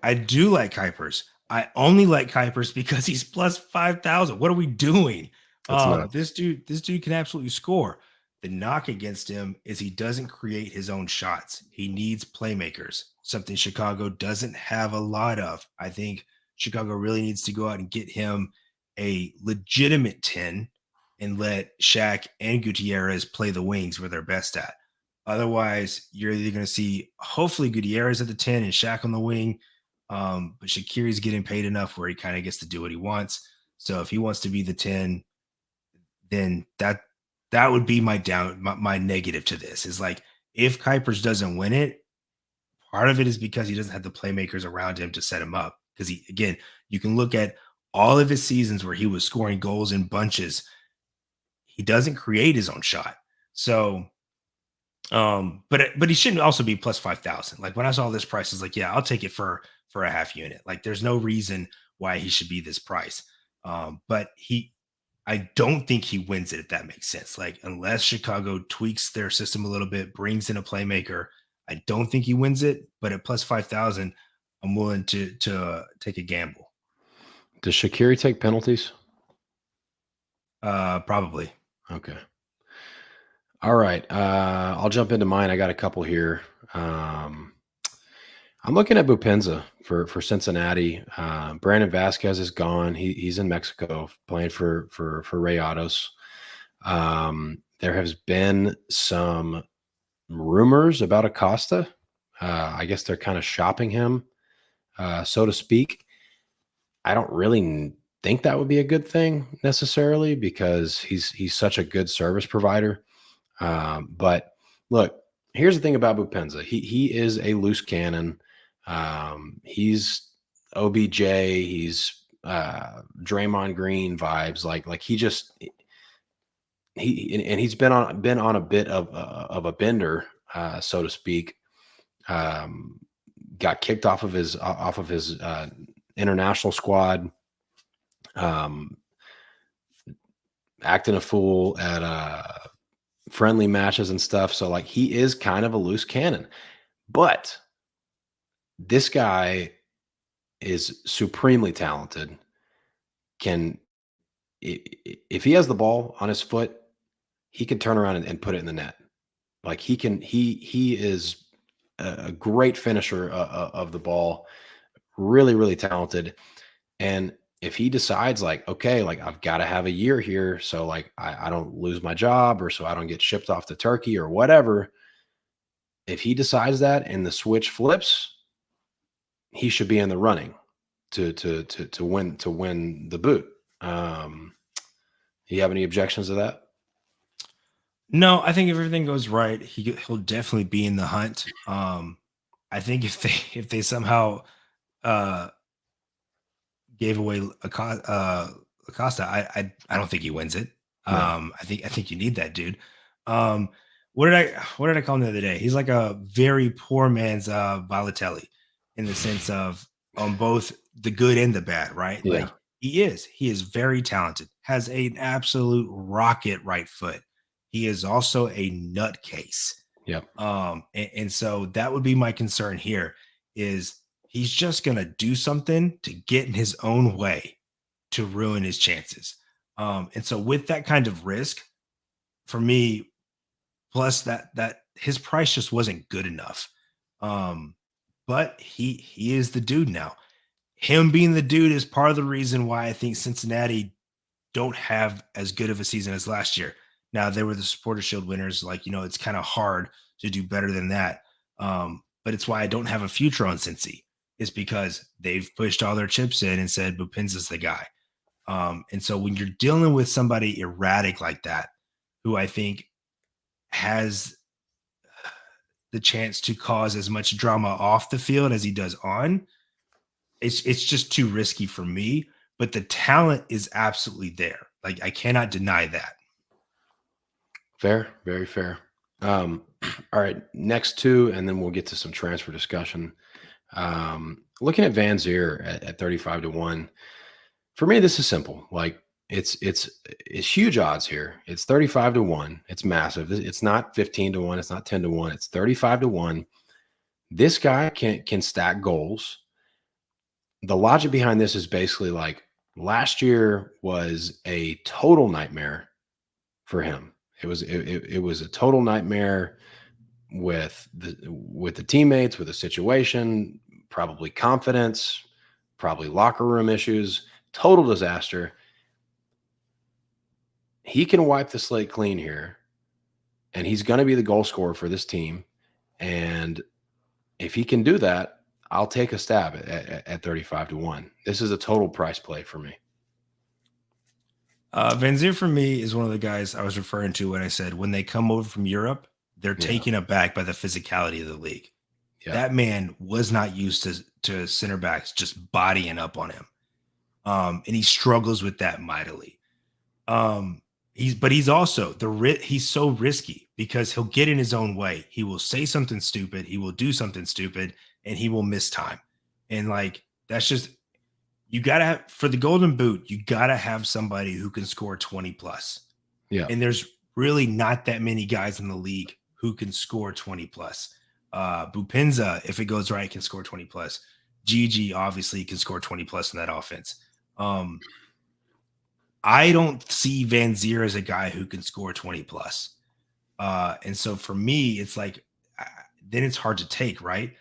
I do like Kuipers. I only like Kuipers because he's plus 5,000. What are we doing? That's nuts. This dude can absolutely score. The knock against him is he doesn't create his own shots. He needs playmakers, something Chicago doesn't have a lot of. I think Chicago really needs to go out and get him a legitimate 10 and let Shaq and Gutierrez play the wings where they're best at. Otherwise, you're either going to see hopefully Gutierrez at the 10 and Shaq on the wing. But Shaqiri's getting paid enough where he kind of gets to do what he wants. So if he wants to be the 10, then that would be my negative to this is like if Kuipers doesn't win it, part of it is because he doesn't have the playmakers around him to set him up. Because you can look at all of his seasons where he was scoring goals in bunches. He doesn't create his own shot. So but he shouldn't also be plus 5,000. Like when I saw this price, I was like, yeah, I'll take it for a half unit. Like there's no reason why he should be this price. But I don't think he wins it, if that makes sense. Like unless Chicago tweaks their system a little bit, brings in a playmaker, I don't think he wins it. But at plus 5,000, I'm willing to take a gamble. Does Shaqiri take penalties? Probably. Okay. All right. I'll jump into mine. I got a couple here. I'm looking at Bupenza for Cincinnati. Brandon Vasquez is gone. He's in Mexico playing for Rayados. There has been some rumors about Acosta. I guess they're kind of shopping him, so to speak. I don't really think that would be a good thing necessarily because he's such a good service provider. But look, here's the thing about Bupenza. He is a loose cannon. He's OBJ. He's Draymond Green vibes. Like he's been on a bit of a bender, so to speak. Got kicked off of his international squad. Acting a fool at friendly matches and stuff. So like he is kind of a loose cannon, but this guy is supremely talented. If he has the ball on his foot, he can turn around and put it in the net. Like he is a great finisher of the ball, really, really talented. And if he decides like, okay, like I've got to have a year here, so like I don't lose my job or so I don't get shipped off to Turkey or whatever. If he decides that and the switch flips, he should be in the running to win the boot. You have any objections to that? No, I think if everything goes right, he'll definitely be in the hunt. I think if they somehow gave away Acosta, I don't think he wins it. I think you need that dude. What did I call him the other day? He's like a very poor man's Balotelli in the sense of on both the good and the bad, right? Yeah. Like he is very talented, has an absolute rocket right foot. He is also a nutcase. Yep. And so that would be my concern here is he's just going to do something to get in his own way to ruin his chances. And so with that kind of risk for me, plus that his price just wasn't good enough. But he is the dude now. Him being the dude is part of the reason why I think Cincinnati don't have as good of a season as last year. Now they were the Supporter Shield winners. Like, it's kind of hard to do better than that. But it's why I don't have a future on Cincy. It's because they've pushed all their chips in and said Bupenza's the guy. And so when you're dealing with somebody erratic like that, who I think has the chance to cause as much drama off the field as he does on, it's just too risky for me. But the talent is absolutely there. Like I cannot deny that. Fair, very fair. All right, next two, and then we'll get to some transfer discussion. Looking at Van Zier at 35-1, for me, this is simple. Like it's huge odds here. It's 35-1. It's massive. It's not 15-1. It's not 10-1. It's 35-1. This guy can stack goals. The logic behind this is basically like last year was a total nightmare for him. It was a total nightmare with the teammates, with the situation, probably confidence, probably locker room issues, total disaster. He can wipe the slate clean here, and he's going to be the goal scorer for this team. And if he can do that, I'll take a stab at 35-1. This is a total price play for me. Van Zier for me is one of the guys I was referring to when I said when they come over from Europe, they're taken aback by the physicality of the league. Yeah. That man was not used to center backs just bodying up on him. And he struggles with that mightily. He's also he's so risky because he'll get in his own way. He will say something stupid. He will do something stupid and he will miss time. And like, that's just, you gotta have, for the golden boot, you gotta have somebody who can score 20 plus. Yeah. And there's really not that many guys in the league who can score 20 plus. Bupinza, if it goes right, can score 20 plus. Gigi obviously can score 20 plus in that offense. I don't see Van Zier as a guy who can score 20 plus. And so for me, it's like, then it's hard to take, right?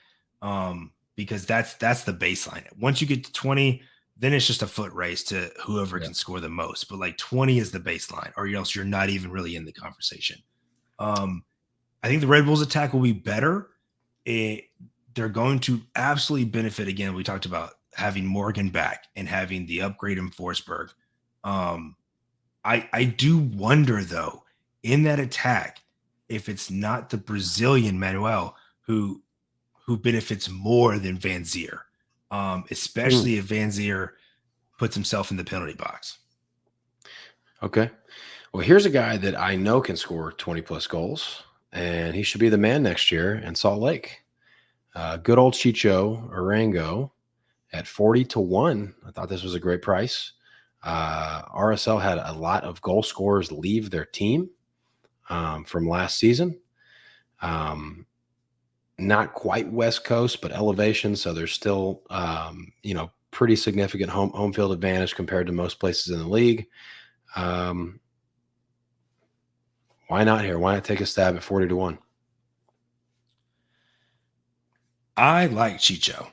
Because that's the baseline. Once you get to 20, then it's just a foot race to whoever can score the most. But like 20 is the baseline, or else you're not even really in the conversation. I think the Red Bulls attack will be better. They're going to absolutely benefit. Again, we talked about having Morgan back and having the upgrade in Forsberg. I do wonder though, in that attack, if it's not the Brazilian Manuel who benefits more than Van Zier, especially if Van Zier puts himself in the penalty box. Okay. Well, here's a guy that I know can score 20 plus goals, and he should be the man next year in Salt Lake. Good old Chicho Arango at 40-1. I thought this was a great price. RSL had a lot of goal scorers leave their team from last season. Not quite West Coast, but elevation. So there's still, pretty significant home field advantage compared to most places in the league. Why not here? Why not take a stab at 40-1? I like Chicho.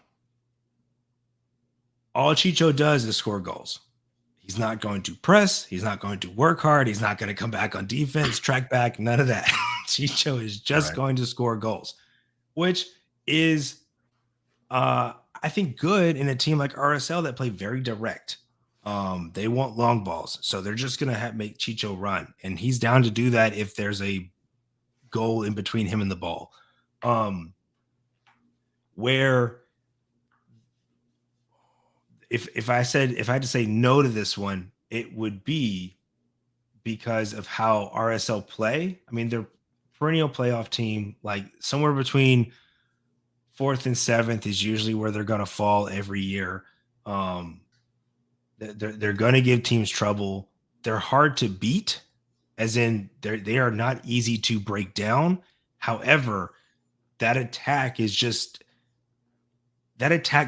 All Chicho does is score goals. He's not going to press. He's not going to work hard. He's not going to come back on defense, track back, none of that. Chicho is just going to score goals, which is, I think, good in a team like RSL that play very direct. They want long balls, so they're just going to make Chicho run, and he's down to do that if there's a goal in between him and the ball. Where if I had to say no to this one, it would be because of how RSL play. I mean, they're perennial playoff team, like somewhere between 4th and 7th is usually where they're going to fall every year. They're going to give teams trouble. They're hard to beat, as in they are not easy to break down. However, that attack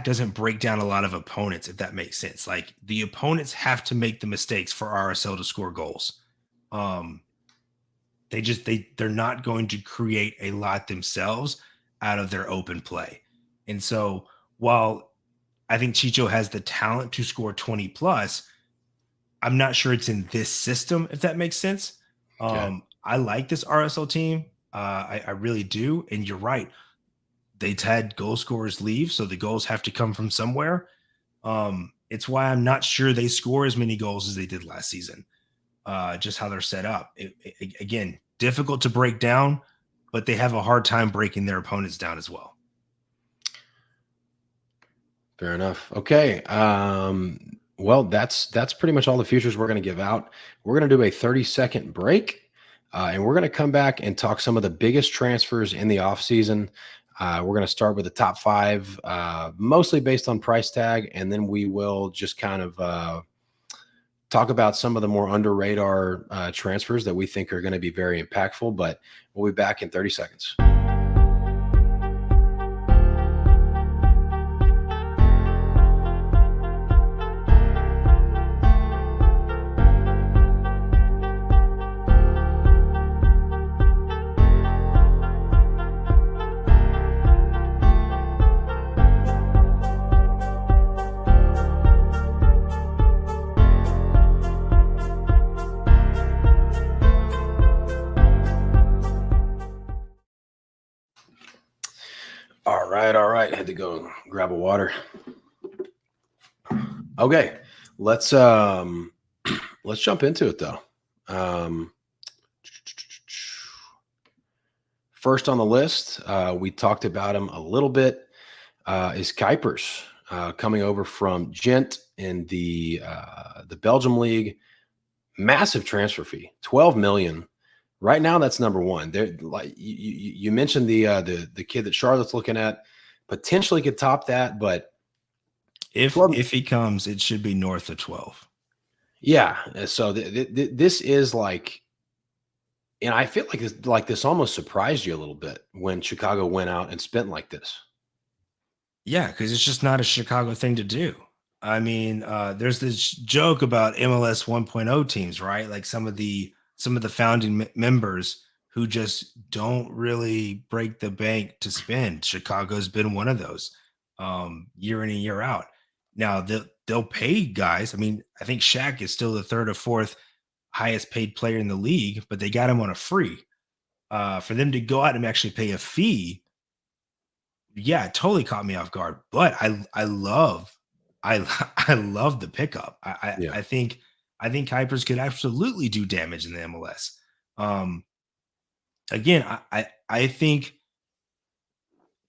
doesn't break down a lot of opponents, if that makes sense. Like the opponents have to make the mistakes for RSL to score goals. They're not going to create a lot themselves out of their open play. And so while I think Chicho has the talent to score 20 plus, I'm not sure it's in this system, if that makes sense. Okay. I like this RSL team. I really do. And you're right. They've had goal scorers leave, so the goals have to come from somewhere. It's why I'm not sure they score as many goals as they did last season. Just how they're set up. Again, difficult to break down, but they have a hard time breaking their opponents down as well. Fair enough. Okay. Well, that's pretty much all the futures we're going to give out. We're going to do a 30-second break, and we're going to come back and talk some of the biggest transfers in the offseason. We're going to start with the top 5, mostly based on price tag, and then we will just kind of talk about some of the more under radar transfers that we think are going to be very impactful. But we'll be back in 30 seconds. All right. Had to go grab a water. Okay, let's jump into it though. First on the list, we talked about him a little bit, is Kuipers, coming over from Gent in the Belgium league. Massive transfer fee, 12 million. Right now, that's number one. There, like you mentioned the kid that Charlotte's looking at, potentially could top that, but if he comes, it should be north of 12. Yeah. So this is like, and I feel like this almost surprised you a little bit when Chicago went out and spent like this. Yeah, because it's just not a Chicago thing to do. I mean, there's this joke about MLS 1.0 teams, right? Like some of the founding members who just don't really break the bank to spend. Chicago's been one of those, year in and year out. Now they'll pay guys. I mean, I think Shaq is still the 3rd or 4th highest paid player in the league, but they got him on a free. For them to go out and actually pay a fee, yeah, it totally caught me off guard. But I love the pickup. I think Kuipers could absolutely do damage in the MLS. Again, I think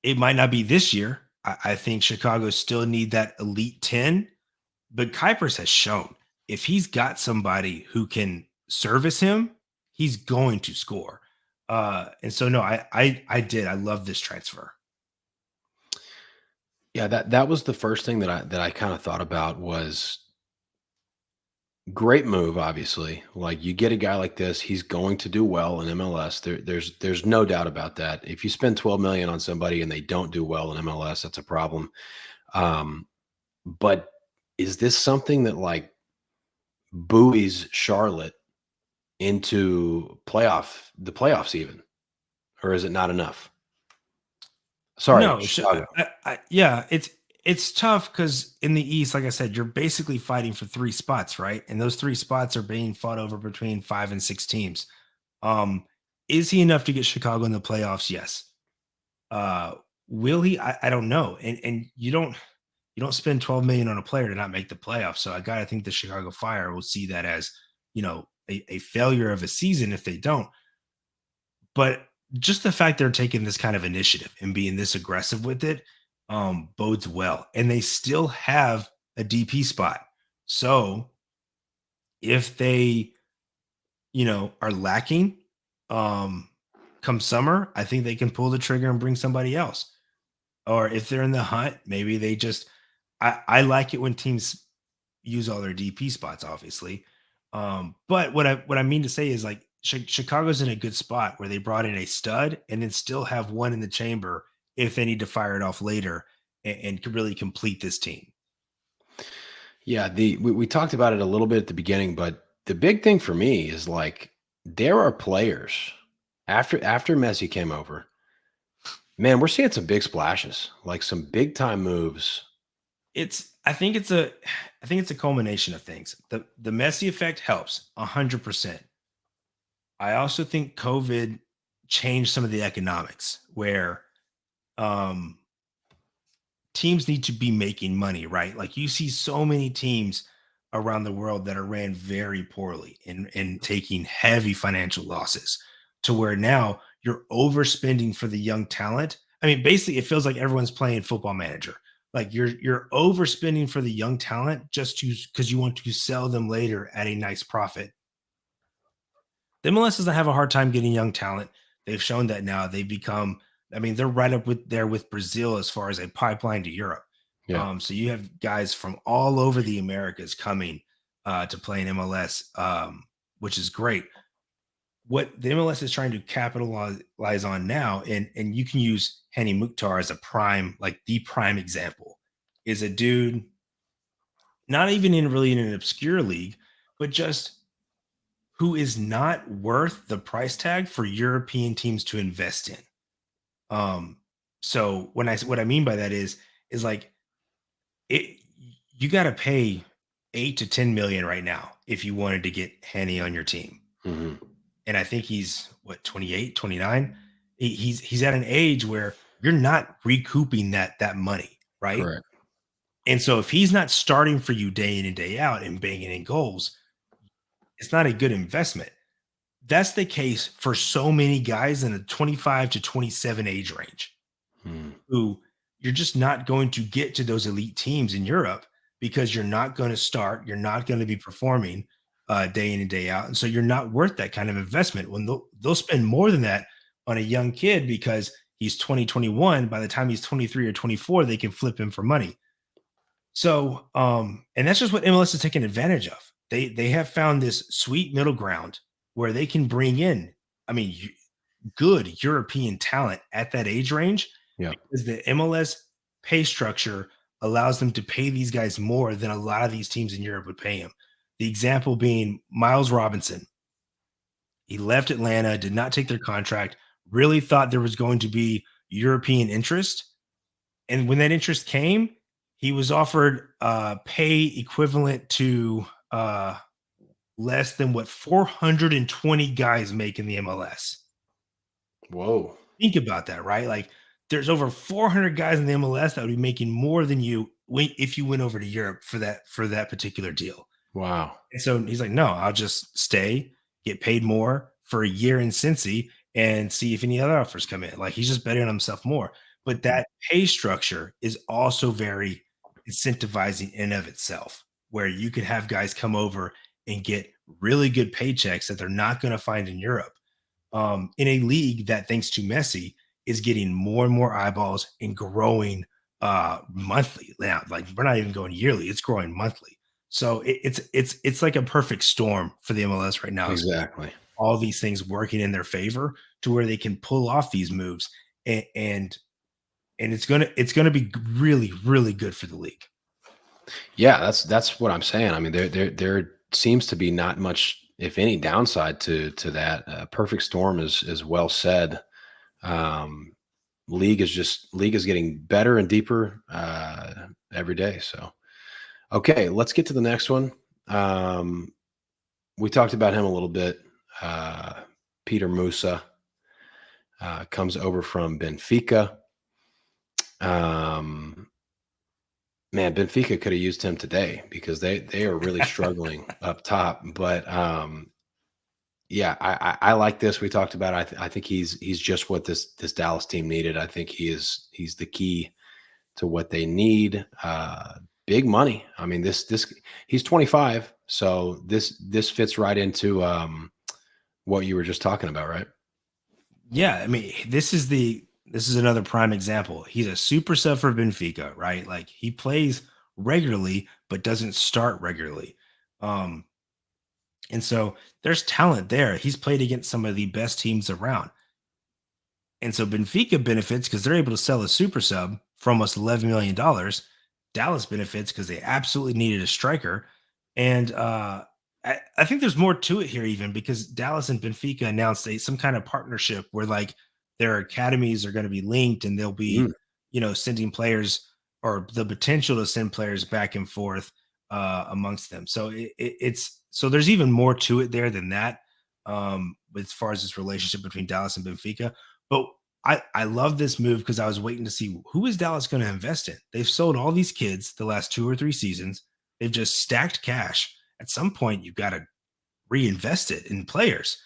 it might not be this year. I think Chicago still need that elite 10, but Kuipers has shown if he's got somebody who can service him, he's going to score. And so no, I love this transfer. Yeah, that was the first thing that I kind of thought about was great move, obviously. Like you get a guy like this, he's going to do well in MLS. There's no doubt about that. If you spend 12 million on somebody and they don't do well in MLS, that's a problem. But is this something that like buoys Charlotte into the playoffs even? Or is it not enough? Sorry, No, Chicago. yeah, it's tough because in the East, like I said, you're basically fighting for 3 spots, right? And those 3 spots are being fought over between 5 and 6 teams. Is he enough to get Chicago in the playoffs? Yes. Will he? I don't know. And you don't spend 12 million on a player to not make the playoffs. So I gotta think the Chicago Fire will see that as, a failure of a season if they don't. But just the fact they're taking this kind of initiative and being this aggressive with it bodes well. And they still have a DP spot. So if they, are lacking come summer, I think they can pull the trigger and bring somebody else. Or if they're in the hunt, maybe they just I like it when teams use all their DP spots, obviously. But what I mean to say is like Chicago's in a good spot where they brought in a stud and then still have one in the chamber if they need to fire it off later and could really complete this team. Yeah, we talked about it a little bit at the beginning, but the big thing for me is like there are players after Messi came over. Man, we're seeing some big splashes, like some big time moves. I think it's a culmination of things. The Messi effect helps 100%. I also think COVID changed some of the economics where teams need to be making money, right? Like you see so many teams around the world that are ran very poorly and taking heavy financial losses to where now you're overspending for the young talent. I mean, basically, it feels like everyone's playing football manager. Like you're overspending for the young talent just to because you want to sell them later at a nice profit. The MLS doesn't have a hard time getting young talent. They've shown that now. They've become, I mean, they're right up with there with Brazil as far as a pipeline to Europe. Yeah. So you have guys from all over the Americas coming to play in MLS, which is great. What the MLS is trying to capitalize on now, and you can use Henny Mukhtar as a prime, like the prime example, is a dude not even in really in an obscure league, but just who is not worth the price tag for European teams to invest in. Um, so what I mean by that is like it you got to pay 8 to 10 million right now if you wanted to get Henny on your team. Hmm. And I think he's what 28, 29. He's at an age where you're not recouping that money, right? Correct. And so if he's not starting for you day in and day out and banging in goals, it's not a good investment. That's the case for so many guys in the 25 to 27 age range Mm. who you're just not going to get to those elite teams in Europe because you're not going to start, you're not going to be performing day in and day out. And so you're not worth that kind of investment when they'll spend more than that on a young kid because he's 2021. By the time he's 23 or 24, they can flip him for money. So, and that's just what MLS is taking advantage of. They have found this sweet middle ground where they can bring in, I mean, good European talent at that age range. Yeah. Because the MLS pay structure allows them to pay these guys more than a lot of these teams in Europe would pay him. The example being Miles Robinson. He left Atlanta, did not take their contract, really thought there was going to be European interest. And when that interest came, he was offered pay equivalent to less than what 420 guys make in the MLS. Whoa. Think about that, right? Like there's over 400 guys in the MLS that would be making more than you if you went over to Europe for that particular deal. Wow. And so he's like, no, I'll just stay, get paid more for a year in Cincy and see if any other offers come in. Like he's just betting on himself more. But that pay structure is also very incentivizing in and of itself, where you could have guys come over and get really good paychecks that they're not going to find in Europe. In a league that, thanks to Messi, is getting more and more eyeballs and growing monthly. Now, like we're not even going yearly; it's growing monthly. So it's like a perfect storm for the MLS right now. Exactly. All these things working in their favor to where they can pull off these moves, and it's gonna be really really good for the league. Yeah, that's what I'm saying. I mean, there seems to be not much, if any, downside to that. Perfect storm is well said. League is getting better and deeper every day. So, okay, let's get to the next one. We talked about him a little bit. Peter Musa comes over from Benfica. Man, Benfica could have used him today because they are really struggling up top. But yeah, I like this. We talked about it. I think he's just what this Dallas team needed. I think he's the key to what they need. Big money. I mean, this he's 25, so this fits right into what you were just talking about, right? Yeah, I mean, this is another prime example. He's a super sub for Benfica, right? Like he plays regularly, but doesn't start regularly. And so there's talent there. He's played against some of the best teams around. And so Benfica benefits because they're able to sell a super sub for almost $11 million. Dallas benefits because they absolutely needed a striker. And I think there's more to it here, even because Dallas and Benfica announced some kind of partnership where like their academies are going to be linked and they'll be, sending players or the potential to send players back and forth amongst them. So so there's even more to it there than that as far as this relationship between Dallas and Benfica. But I love this move because I was waiting to see who is Dallas going to invest in. They've sold all these kids the last 2 or 3 seasons. They've just stacked cash. At some point, you've got to reinvest it in players.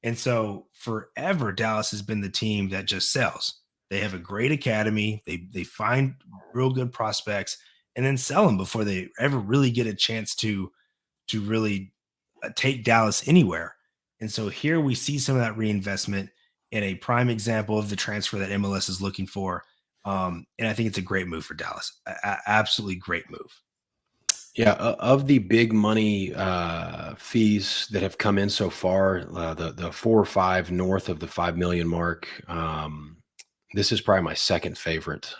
And so forever, Dallas has been the team that just sells. They have a great academy. They find real good prospects and then sell them before they ever really get a chance to really take Dallas anywhere. And so here we see some of that reinvestment in a prime example of the transfer that MLS is looking for. And I think it's a great move for Dallas. Absolutely great move. Yeah, of the big money fees that have come in so far, the 4 or 5 north of the 5 million mark, this is probably my second favorite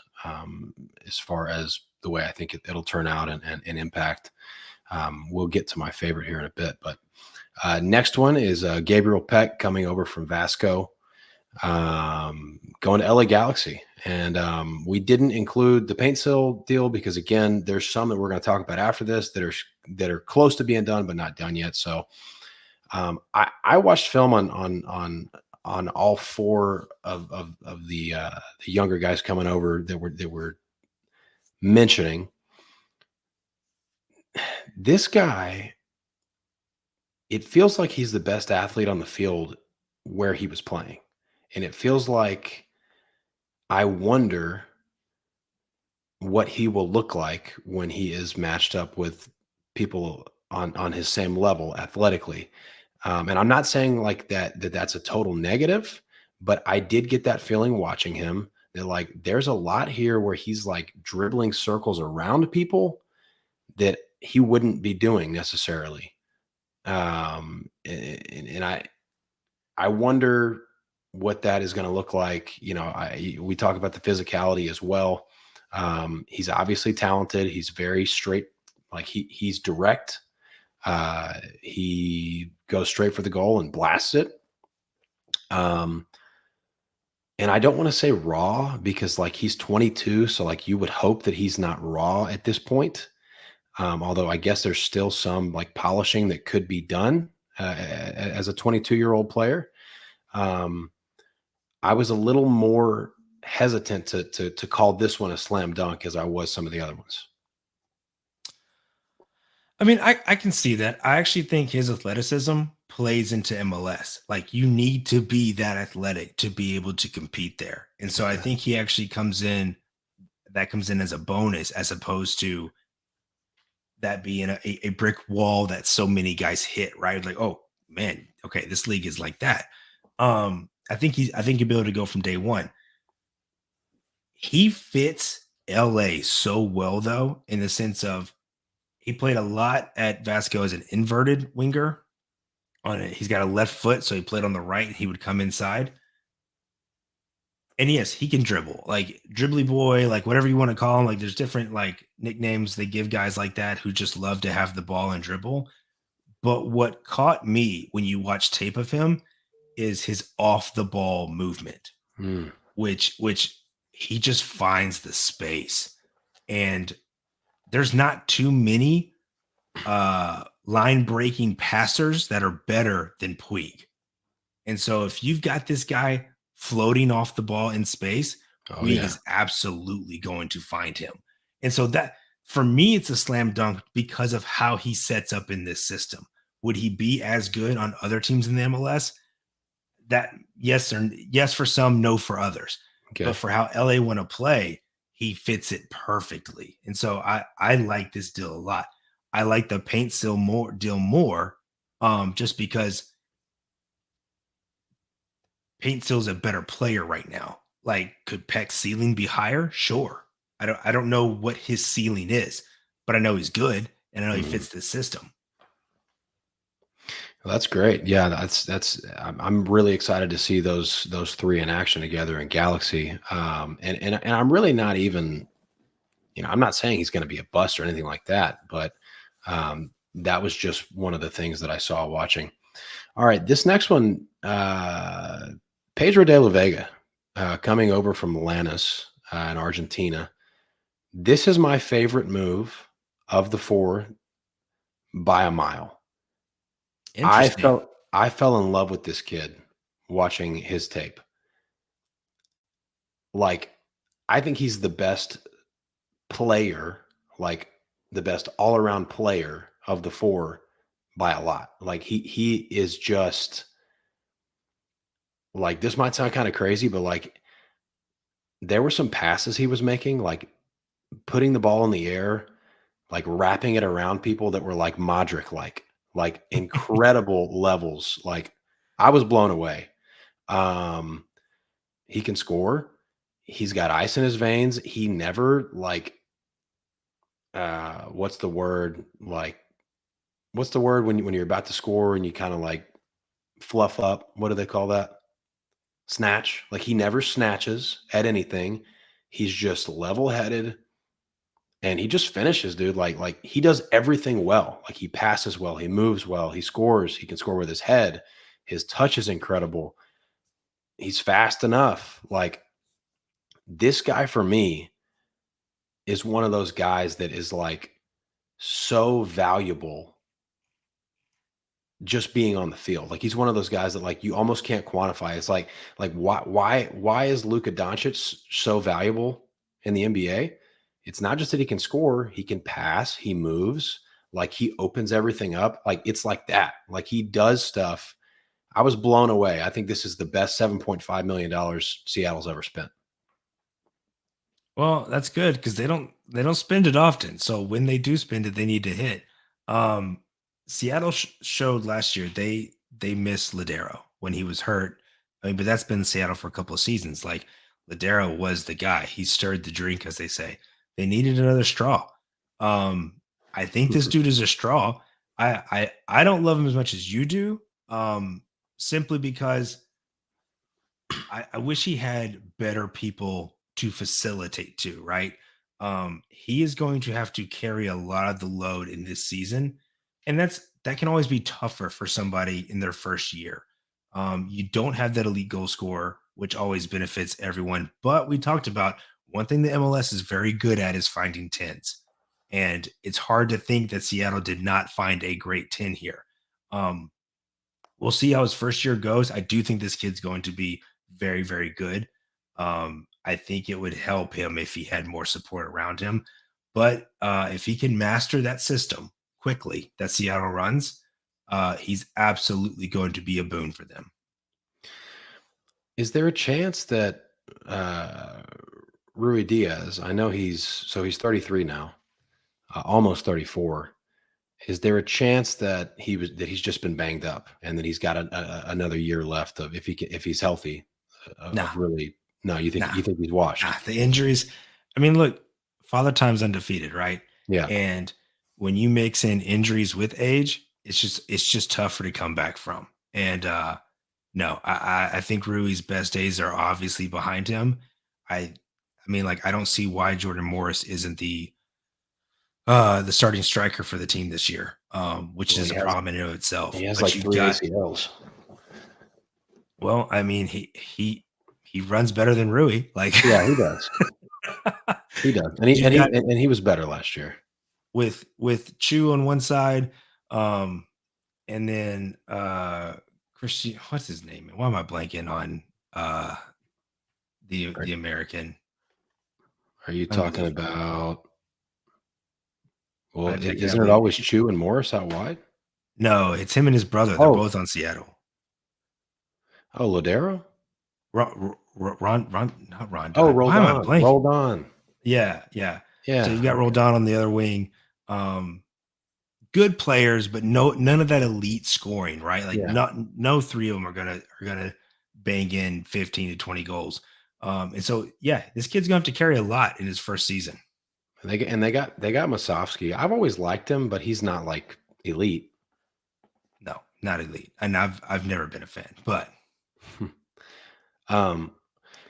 as far as the way I think it'll turn out and impact. We'll get to my favorite here in a bit, but next one is Gabriel Peck coming over from Vasco, going to LA Galaxy. And we didn't include the paint seal deal because, again, there's some that we're going to talk about after this that are close to being done but not done yet. So I watched film on all 4 of the younger guys coming over that we're mentioning. This guy, it feels like he's the best athlete on the field where he was playing. And it feels like I wonder what he will look like when he is matched up with people on his same level athletically. And I'm not saying like that's a total negative, but I did get that feeling watching him that like there's a lot here where he's like dribbling circles around people that he wouldn't be doing necessarily. And I wonder what that is going to look like. You know, we talk about the physicality as well. He's obviously talented. He's very straight. Like he's direct. He goes straight for the goal and blasts it. And I don't want to say raw because like he's 22. So like you would hope that he's not raw at this point. Although I guess there's still some like polishing that could be done as a 22-year-old player. I was a little more hesitant to call this one a slam dunk as I was some of the other ones. I mean, I can see that. I actually think his athleticism plays into MLS. Like you need to be that athletic to be able to compete there. And so I think he actually comes in as a bonus as opposed to that being a brick wall that so many guys hit, right? Like, oh man, okay, this league is like that. I think he'll be able to go from day one. He fits LA so well though, in the sense of he played a lot at Vasco as an inverted winger. On it, he's got a left foot, so he played on the right. He would come inside, and yes, he can dribble, like dribbly boy, like whatever you want to call him. Like there's different like nicknames they give guys like that who just love to have the ball and dribble. But what caught me when you watch tape of him is his off the ball movement, which he just finds the space, and there's not too many line breaking passers that are better than Puig. And so if you've got this guy floating off the ball in space, Puig is absolutely going to find him. And so that for me, it's a slam dunk because of how he sets up in this system. Would he be as good on other teams in the MLS? That yes for some, no for others. Okay. But for how LA want to play, he fits it perfectly. And so I like this deal a lot. I like the paint deal more, just because Paint Steel's a better player right now. Like, could Peck's ceiling be higher? Sure. I don't know what his ceiling is, but I know he's good and I know he fits the system. Well, that's great. Yeah, I'm really excited to see those 3 in action together in Galaxy. And I'm really not even, I'm not saying he's going to be a bust or anything like that, but that was just one of the things that I saw watching. All right, this next one, Pedro de la Vega, coming over from Lanús in Argentina. This is my favorite move of the 4 by a mile. I fell in love with this kid watching his tape. like, I think he's the best player, like the best all around player of the four by a lot. Like he is just like, this might sound kind of crazy, but like there were some passes he was making, like putting the ball in the air, like wrapping it around people that were like Modric, like incredible levels. Like I was blown away. Um, he can score. He's got ice in his veins. He never like what's the word? Like what's the word when you're about to score and you kind of like fluff up? What do they call that? Snatch. Like he never snatches at anything. He's just level-headed and he just finishes, dude. Like he does everything well. Like he passes well, he moves well, he scores, he can score with his head. His touch is incredible. He's fast enough. Like this guy for me is one of those guys that is like so valuable just being on the field. Like he's one of those guys that like you almost can't quantify. It's like why is Luka Doncic so valuable in the NBA? It's not just that he can score, he can pass, he moves, like he opens everything up. Like it's like that. Like he does stuff. I was blown away. I think this is the best $7.5 million Seattle's ever spent. Well, that's good because they don't spend it often. So when they do spend it, they need to hit. Um, Seattle showed last year they missed Ladero when he was hurt. I mean, but that's been Seattle for a couple of seasons. Like Ladero was the guy. He stirred the drink, as they say. They needed another straw. I think this dude is a straw. I don't love him as much as you do. Simply because I wish he had better people to facilitate to, right? He is going to have to carry a lot of the load in this season. And that can always be tougher for somebody in their first year. You don't have that elite goal scorer, which always benefits everyone. But we talked about one thing the MLS is very good at is finding tens. And it's hard to think that Seattle did not find a great 10 here. Um, we'll see how his first year goes. I do think this kid's going to be very, very good. I think it would help him if he had more support around him. But if he can master that system quickly that Seattle runs, he's absolutely going to be a boon for them. Is there a chance that uh, Rui Diaz, I know he's 33 now, almost 34. Is there a chance that he's just been banged up and that he's got another year left of if he's healthy Nah, of really no, nah, you think he's washed? nah. The injuries. I mean, look, Father Time's undefeated, right? Yeah. And when you mix in injuries with age, it's just tougher to come back from. And no, I think Rui's best days are obviously behind him. I mean, like I don't see why Jordan Morris isn't the starting striker for the team this year, which Well, is a problem in and of itself. he has But like you've 3 got, ACLs. well, I mean, he runs better than Rui. Like Yeah, he does. He does. you've got And he was better last year. with Chu on one side, and then Christian, what's his name? Why am I blanking on Are, the American? are you Let me talking look. about well, I isn't can't it believe always Chu and Morris out wide? no, it's him and his brother. They're Oh, both on Seattle. oh, Ladero? Not Oh, Rondon. Why rolled am I on. blanking? Rolled on. Yeah, yeah. So Yeah. you've got Roldan on the other wing. Um, good players, but none of that elite scoring, right? Like Yeah. no three of them are gonna bang in 15 to 20 goals. And so yeah, this kid's gonna have to carry a lot in his first season. They got Masovsky. I've always liked him, but he's not like elite. No, not elite. And I've never been a fan, but Um,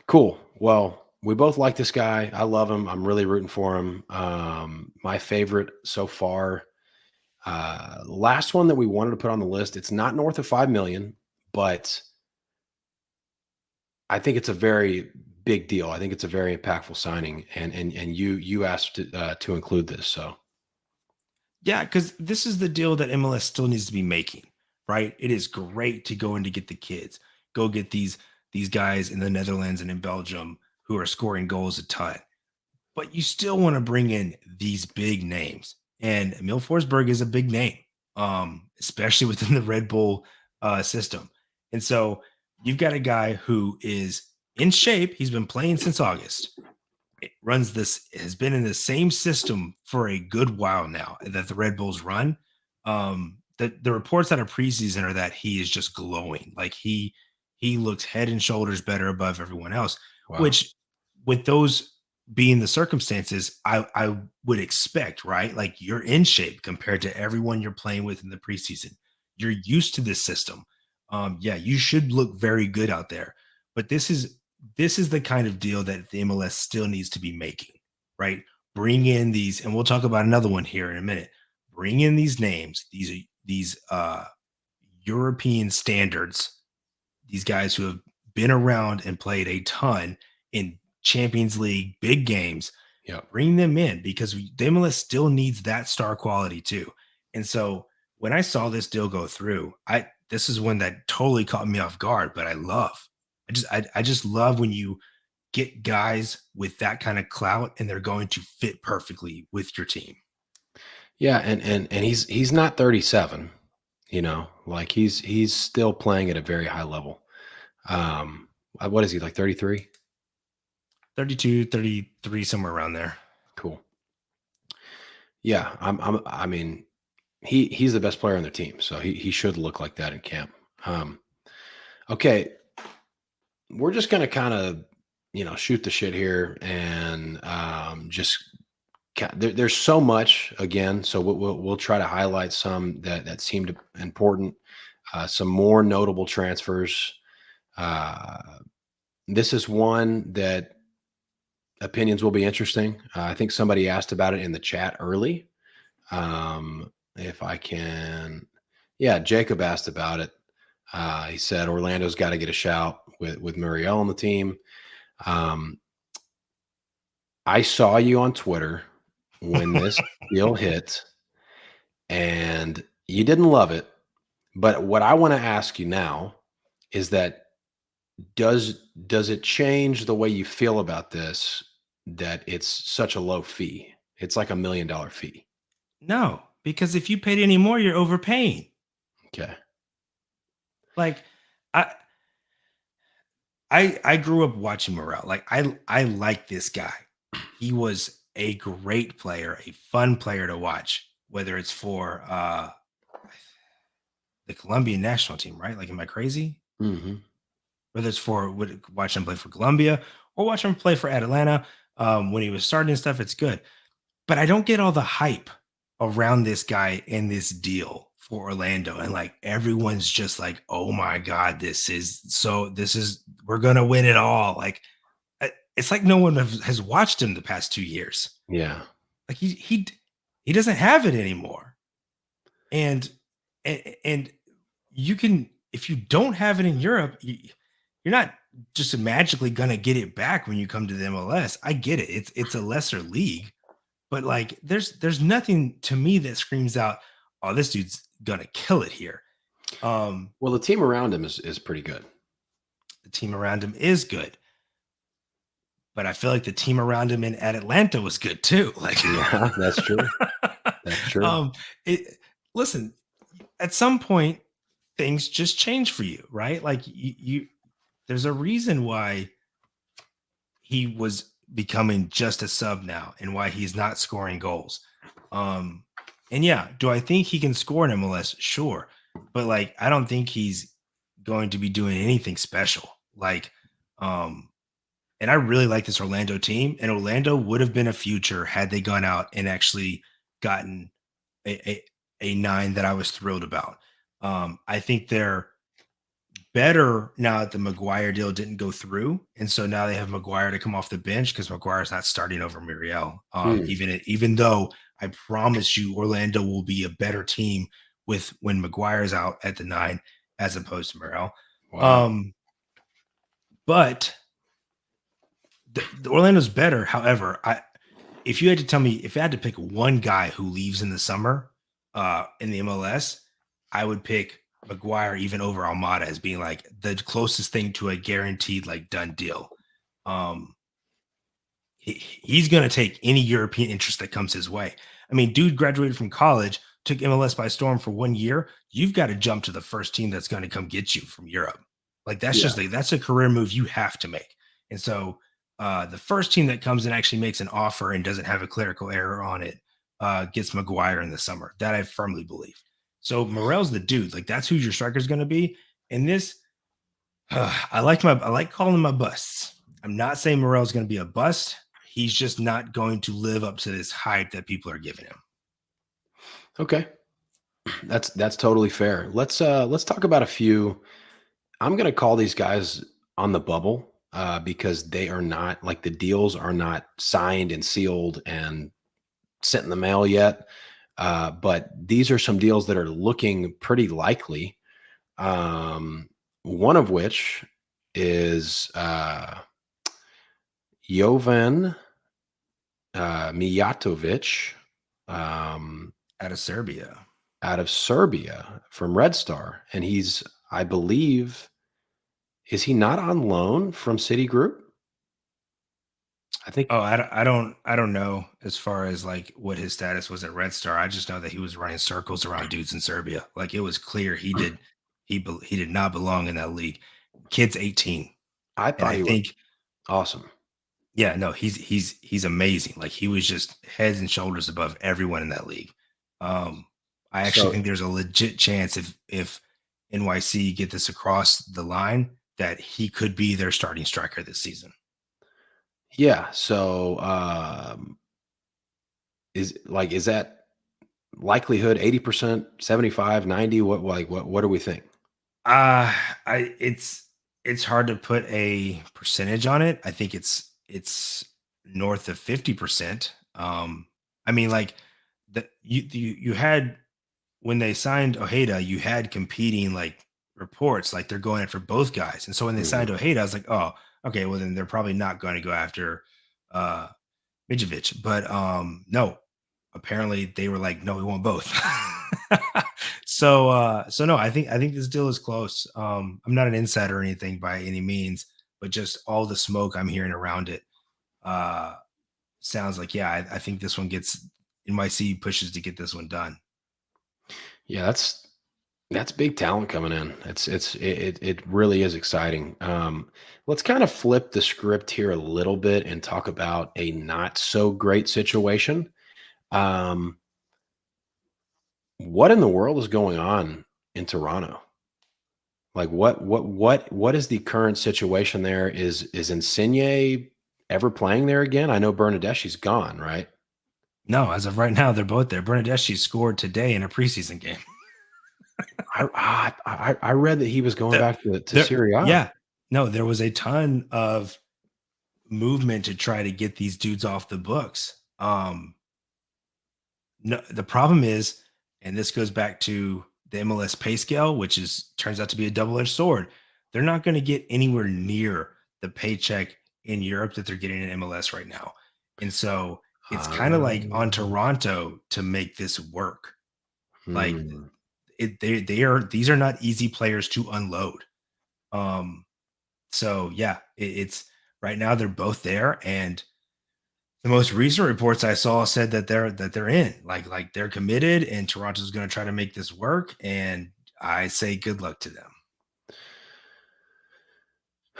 cool. Well, we both like this guy. I love him. I'm really rooting for him. My favorite so far. Last one that we wanted to put on the list. It's not north of 5 million, but I think it's a very big deal. I think it's a very impactful signing, and you asked to include this. So yeah, because this is the deal that MLS still needs to be making, right? It is great to go in to get the kids, go get these guys in the Netherlands and in Belgium who are scoring goals a ton, but you still want to bring in these big names. And Emil Forsberg is a big name, especially within the Red Bull system. And so you've got a guy who is in shape. He's been playing since August. It runs this, has been in the same system for a good while now that the Red Bulls run. The reports out of preseason are that he is just glowing. Like he looks head and shoulders better above everyone else, Wow. which with those being the circumstances, I would expect, right? Like you're in shape compared to everyone you're playing with in the preseason. You're used to this system. Yeah, you should look very good out there. But this is the kind of deal that the MLS still needs to be making, right? Bring in these, and we'll talk about another one here in a minute. Bring in these names, these European standards, these guys who have been around and played a ton in Champions League, big games. Yeah. Bring them in because the MLS still needs that star quality too. And so when I saw this deal go through, this is one that totally caught me off guard, but I just love when you get guys with that kind of clout and they're going to fit perfectly with your team. Yeah, and he's not 37, like he's still playing at a very high level. What is he, like 33? 32, 33, somewhere around there. Cool. Yeah, I mean, he's the best player on their team, so he should look like that in camp. Okay, we're just gonna kind of shoot the shit here and there's so much again, so we'll try to highlight some that seemed important, some more notable transfers. This is one that opinions will be interesting. I think somebody asked about it in the chat early. If I can, yeah, Jacob asked about it. He said Orlando's got to get a shout with Muriel on the team. I saw you on Twitter when this deal hit, and you didn't love it. But what I want to ask you now is that does it change the way you feel about this, that it's such a low fee? It's like $1 million fee. No, because if you paid any more, you're overpaying. Okay. Like I grew up watching Morel. Like I like this guy. He was a great player, a fun player to watch, whether it's for the Colombian national team, right? Like, am I crazy? Mm-hmm. Whether it's for watch him play for Colombia or watch him play for Atlanta when he was starting and stuff, it's good. But I don't get all the hype around this guy in this deal for Orlando. And like everyone's just like, oh my God, we're gonna win it all. Like it's like no one has watched him the past 2 years. Yeah. Like he doesn't have it anymore. And you can, if you don't have it in Europe, you're not just magically gonna get it back when you come to the MLS. I get it. It's a lesser league, but like there's nothing to me that screams out, oh, this dude's gonna kill it here. Well, the team around him is pretty good. The team around him is good. But I feel like the team around him at Atlanta was good too. Like, yeah, that's true. That's true. Listen, at some point, things just change for you, right? Like there's a reason why he was becoming just a sub now and why he's not scoring goals. And yeah, do I think he can score in MLS? Sure. But like, I don't think he's going to be doing anything special. Like, and I really like this Orlando team, and Orlando would have been a future had they gone out and actually gotten a 9 that I was thrilled about. I think they're better now that the Maguire deal didn't go through. And so now they have Maguire to come off the bench because Maguire's not starting over Muriel. Even though I promise you Orlando will be a better team when Maguire's out at the 9 as opposed to Muriel. Wow. But the Orlando's better. However, if you had to tell me, if I had to pick one guy who leaves in the summer in the MLS, I would pick Maguire even over Almada as being like the closest thing to a guaranteed like done deal. he's going to take any European interest that comes his way. I mean, dude graduated from college, took MLS by storm for 1 year. You've got to jump to the first team that's going to come get you from Europe. Like that's Yeah. that's a career move you have to make. And so the first team that comes and actually makes an offer and doesn't have a clerical error on it gets Maguire in the summer. That I firmly believe. So Morel's the dude. Like that's who your striker is going to be. And this, I like calling them my busts. I'm not saying Morel's going to be a bust. He's just not going to live up to this hype that people are giving him. Okay. That's totally fair. Let's talk about a few. I'm going to call these guys on the bubble because they are not, like, the deals are not signed and sealed and sent in the mail yet. But these are some deals that are looking pretty likely. One of which is Jovan Mijatovic Out of Serbia. From Red Star. And he's, I believe, is he not on loan from Citigroup? I think. Oh, I don't know as far as like what his status was at Red Star. I just know that he was running circles around dudes in Serbia. Like it was clear he did not belong in that league. Kid's 18. I thought he was awesome. Yeah, no, he's amazing. Like he was just heads and shoulders above everyone in that league. I actually think there's a legit chance if NYC get this across the line that he could be their starting striker this season. Yeah. So is that likelihood 80%, 75, 90? What do we think? It's hard to put a percentage on it. I think it's north of 50%. I mean, like you had, when they signed Ojeda, you had competing like reports, like they're going after both guys. And so when they signed Ojeda, I was like, oh, okay, well then they're probably not going to go after Mijovic. But no, apparently they were like, no, we want both. So no, I think this deal is close. I'm not an insider or anything by any means, but just all the smoke I'm hearing around it sounds like, yeah, I think this one gets NYC pushes to get this one done. Yeah, that's big talent coming in. It really is exciting. Let's kind of flip the script here a little bit and talk about a not so great situation. What in the world is going on in Toronto? Like what is the current situation there? Is Insigne ever playing there again? I know Bernadeschi's gone, right? No, as of right now, they're both there. Bernadeschi scored today in a preseason game. I read that he was going back to Serie A. Yeah. No, there was a ton of movement to try to get these dudes off the books. No, the problem is, and this goes back to the MLS pay scale, which turns out to be a double-edged sword. They're not going to get anywhere near the paycheck in Europe that they're getting in MLS right now. And so it's kind of like on Toronto to make this work. Like these are not easy players to unload. So yeah, it's right now they're both there, and the most recent reports I saw said that they're in, like they're committed, and Toronto's going to try to make this work. And I say good luck to them.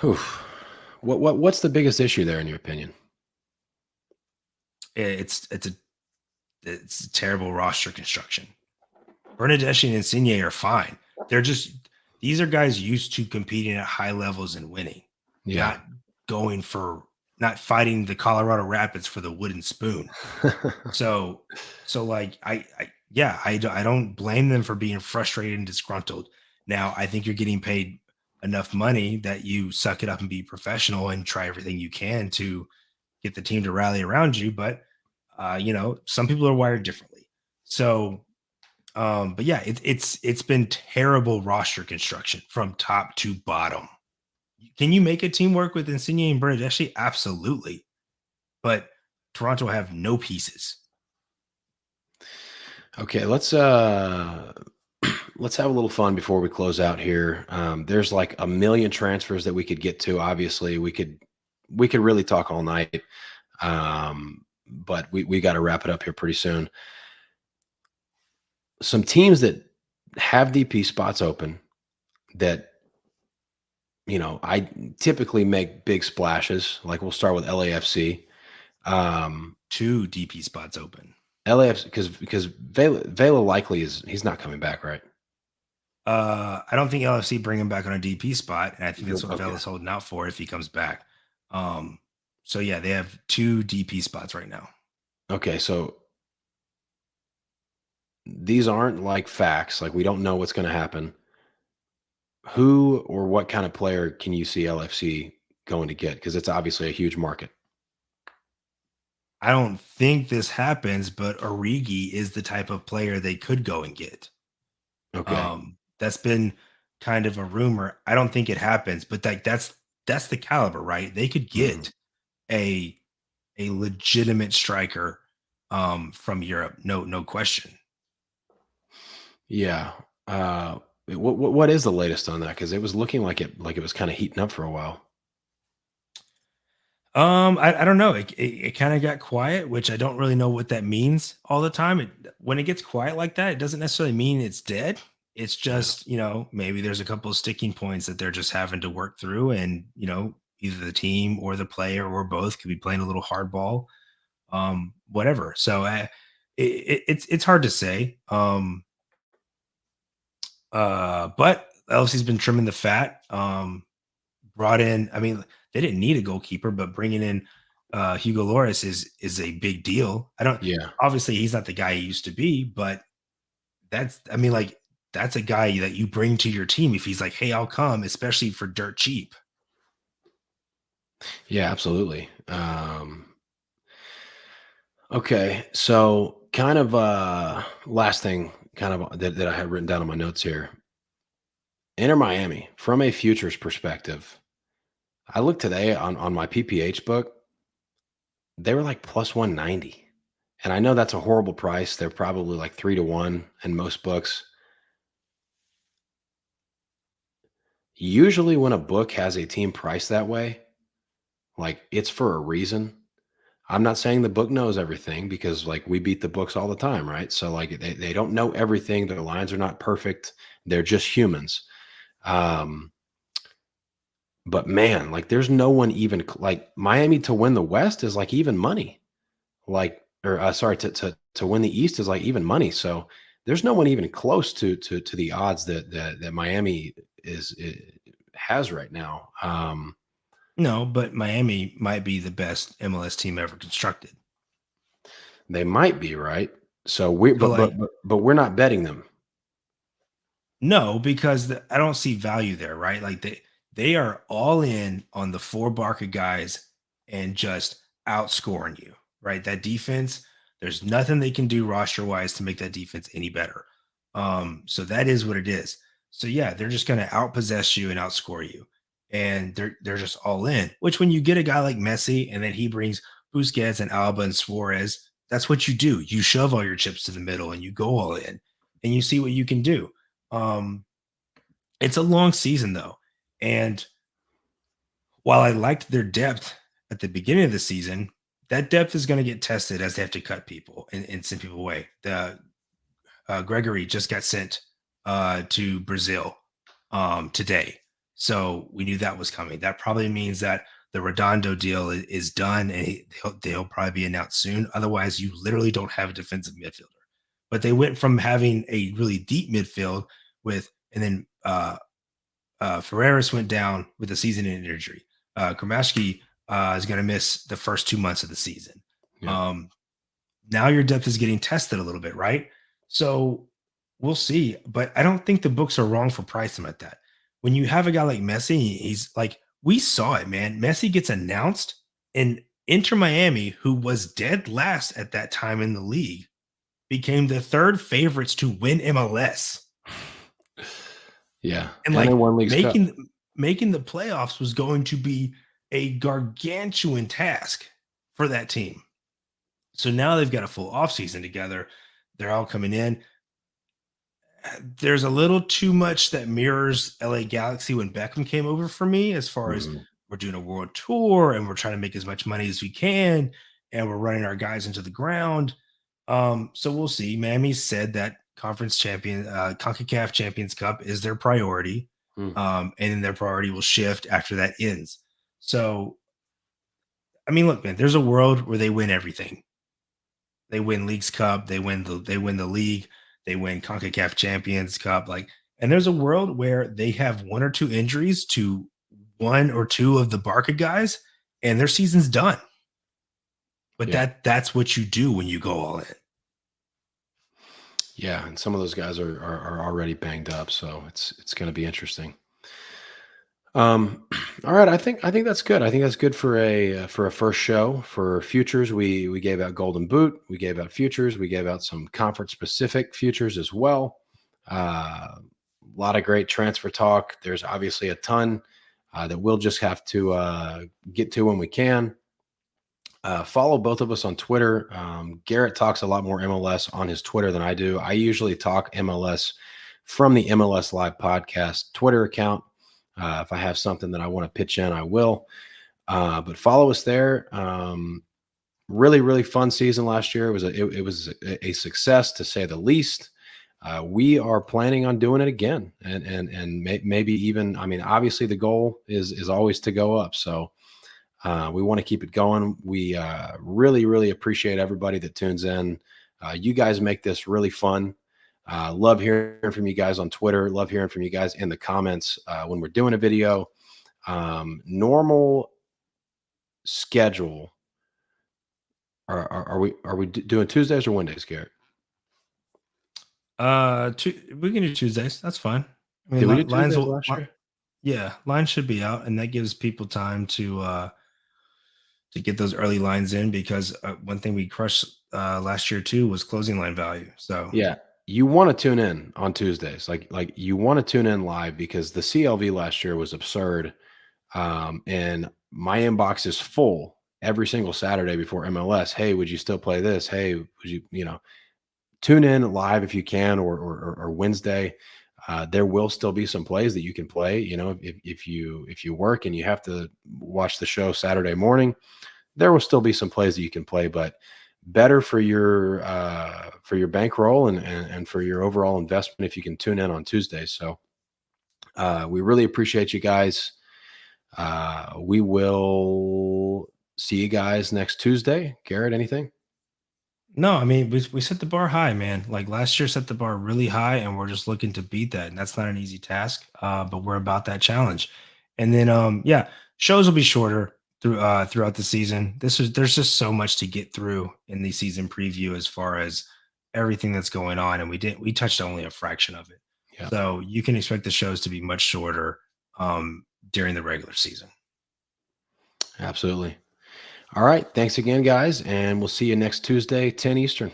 Whew. What's the biggest issue there in your opinion? It's a terrible roster construction. Bernadeschi and Insigne are fine. These are guys used to competing at high levels and winning. Yeah. Not fighting the Colorado Rapids for the wooden spoon. so like I don't blame them for being frustrated and disgruntled. Now I think you're getting paid enough money that you suck it up and be professional and try everything you can to get the team to rally around you. But some people are wired differently. So but yeah, it's been terrible roster construction from top to bottom. Can you make a team work with Insigne and Bernadeschi? Absolutely. But Toronto have no pieces. Okay, let's have a little fun before we close out here. There's like a million transfers that we could get to. Obviously, we could really talk all night. But we got to wrap it up here pretty soon. Some teams that have DP spots open that, I typically make big splashes. Like we'll start with LAFC. 2 DP spots open. LAFC because Vela likely he's not coming back, right? I don't think LFC bring him back on a DP spot, and I think that's what Okay. Vela's holding out for if he comes back. So yeah, they have 2 DP spots right now. Okay, so these aren't like facts. Like we don't know what's going to happen. Who or what kind of player can you see LFC going to get? Because it's obviously a huge market. I don't think this happens, but Origi is the type of player they could go and get. Okay. That's been kind of a rumor. I don't think it happens, but that's the caliber, right? They could get a legitimate striker from Europe, no question. Yeah. What is the latest on that? Because it was looking like it was kind of heating up for a while. I don't know. It kind of got quiet, which I don't really know what that means all the time. When it gets quiet like that, it doesn't necessarily mean it's dead. It's just, maybe there's a couple of sticking points that they're just having to work through, and either the team or the player or both could be playing a little hardball, whatever. So it's hard to say. But LFC's been trimming the fat. Brought in, I mean, they didn't need a goalkeeper, but bringing in Hugo Lloris is a big deal. Yeah. Obviously he's not the guy he used to be, but that's a guy that you bring to your team if he's like, hey, I'll come, especially for dirt cheap. Yeah, absolutely. Okay, so kind of last thing kind of that I had written down on my notes here. Inter Miami, from a futures perspective, I looked today on my PPH book, they were like plus 190. And I know that's a horrible price. They're probably like 3-1 in most books. Usually when a book has a team priced that way, like it's for a reason. I'm not saying the book knows everything because like we beat the books all the time, right? So like they don't know everything. Their lines are not perfect. They're just humans. But man, like there's no one even like Miami to win the West is like even money. Like or sorry to win the East is like even money. So there's no one even close to the odds that Miami has right now. No, but Miami might be the best MLS team ever constructed. They might be, right? So but we're not betting them. No, because I don't see value there, right? Like they are all in on the 4 Barca guys and just outscoring you, right? That defense, there's nothing they can do roster wise to make that defense any better. So that is what it is. So yeah, they're just going to outpossess you and outscore you, and they're just all in. Which when you get a guy like Messi and then he brings Busquets and Alba and Suarez, that's what you do. You shove all your chips to the middle and you go all in, and you see what you can do. It's a long season though, and while I liked their depth at the beginning of the season, that depth is going to get tested as they have to cut people and send people away. The Gregory just got sent to Brazil today, so we knew that was coming. That probably means that the Redondo deal is done, and they'll probably be announced soon. Otherwise, you literally don't have a defensive midfielder. But they went from having a really deep midfield and then Ferreras went down with a season-ending injury. Kromashki is going to miss the first 2 months of the season. Yeah. Now your depth is getting tested a little bit, right? So we'll see. But I don't think the books are wrong for pricing him at that. When you have a guy like Messi, he's like, we saw it, man. Messi gets announced, and Inter Miami, who was dead last at that time in the league, became the 3rd favorites to win MLS. Yeah. And like making the playoffs was going to be a gargantuan task for that team. So now they've got a full offseason together. They're all coming in. There's a little too much that mirrors LA Galaxy when Beckham came over for me, as far as we're doing a world tour and we're trying to make as much money as we can. and we're running our guys into the ground. So we'll see. Miami said that CONCACAF Champions Cup is their priority. Hmm. And then their priority will shift after that ends. So, I mean, look, man, there's a world where they win everything. They win Leagues Cup, they win the league, they win CONCACAF Champions Cup, like, and there's a world where they have one or two injuries to one or two of the Barca guys, and their season's done. But Yeah. that's what you do when you go all in. Yeah, and some of those guys are already banged up, so it's going to be interesting. All right, I think that's good. I think that's good for a first show. For futures, we gave out Golden Boot, we gave out futures, we gave out some conference specific futures as well. A lot of great transfer talk. There's obviously a ton that we'll just have to get to when we can. Follow both of us on Twitter. Garrett talks a lot more MLS on his Twitter than I do. I usually talk MLS from the MLS Live podcast Twitter account. If I have something that I want to pitch in, I will. But follow us there. Really, really fun season last year. It was a success to say the least. We are planning on doing it again, and maybe even. I mean, obviously the goal is always to go up. So. We want to keep it going. We really, really appreciate everybody that tunes in. You guys make this really fun. Love hearing from you guys on Twitter. Love hearing from you guys in the comments when we're doing a video. Normal schedule. Are we doing Tuesdays or Wednesdays, Garrett? We can do Tuesdays. That's fine. I mean, Did we do lines Tuesdays will. last year? Yeah, lines should be out, and that gives people time to get those early lines in, because one thing we crushed last year too was closing line value. So Yeah, you want to tune in on Tuesdays. Like you want to tune in live because the CLV last year was absurd. And my inbox is full every single Saturday before MLS. Hey, would you still play this? Hey, would you tune in live if you can, or Wednesday. There will still be some plays that you can play. If you work and you have to watch the show Saturday morning, there will still be some plays that you can play, but better for your bankroll and for your overall investment if you can tune in on Tuesdays. So we really appreciate you guys. We will see you guys next Tuesday. Garrett, anything? no, I mean, we set the bar high, man. Like last year set the bar really high, and we're just looking to beat that. And that's not an easy task, but we're about that challenge. And then yeah, shows will be shorter throughout the season. There's just so much to get through in the season preview as far as everything that's going on, and we touched only a fraction of it. Yeah, So you can expect the shows to be much shorter during the regular season. absolutely. All right. Thanks again, guys. And we'll see you next Tuesday, 10 Eastern.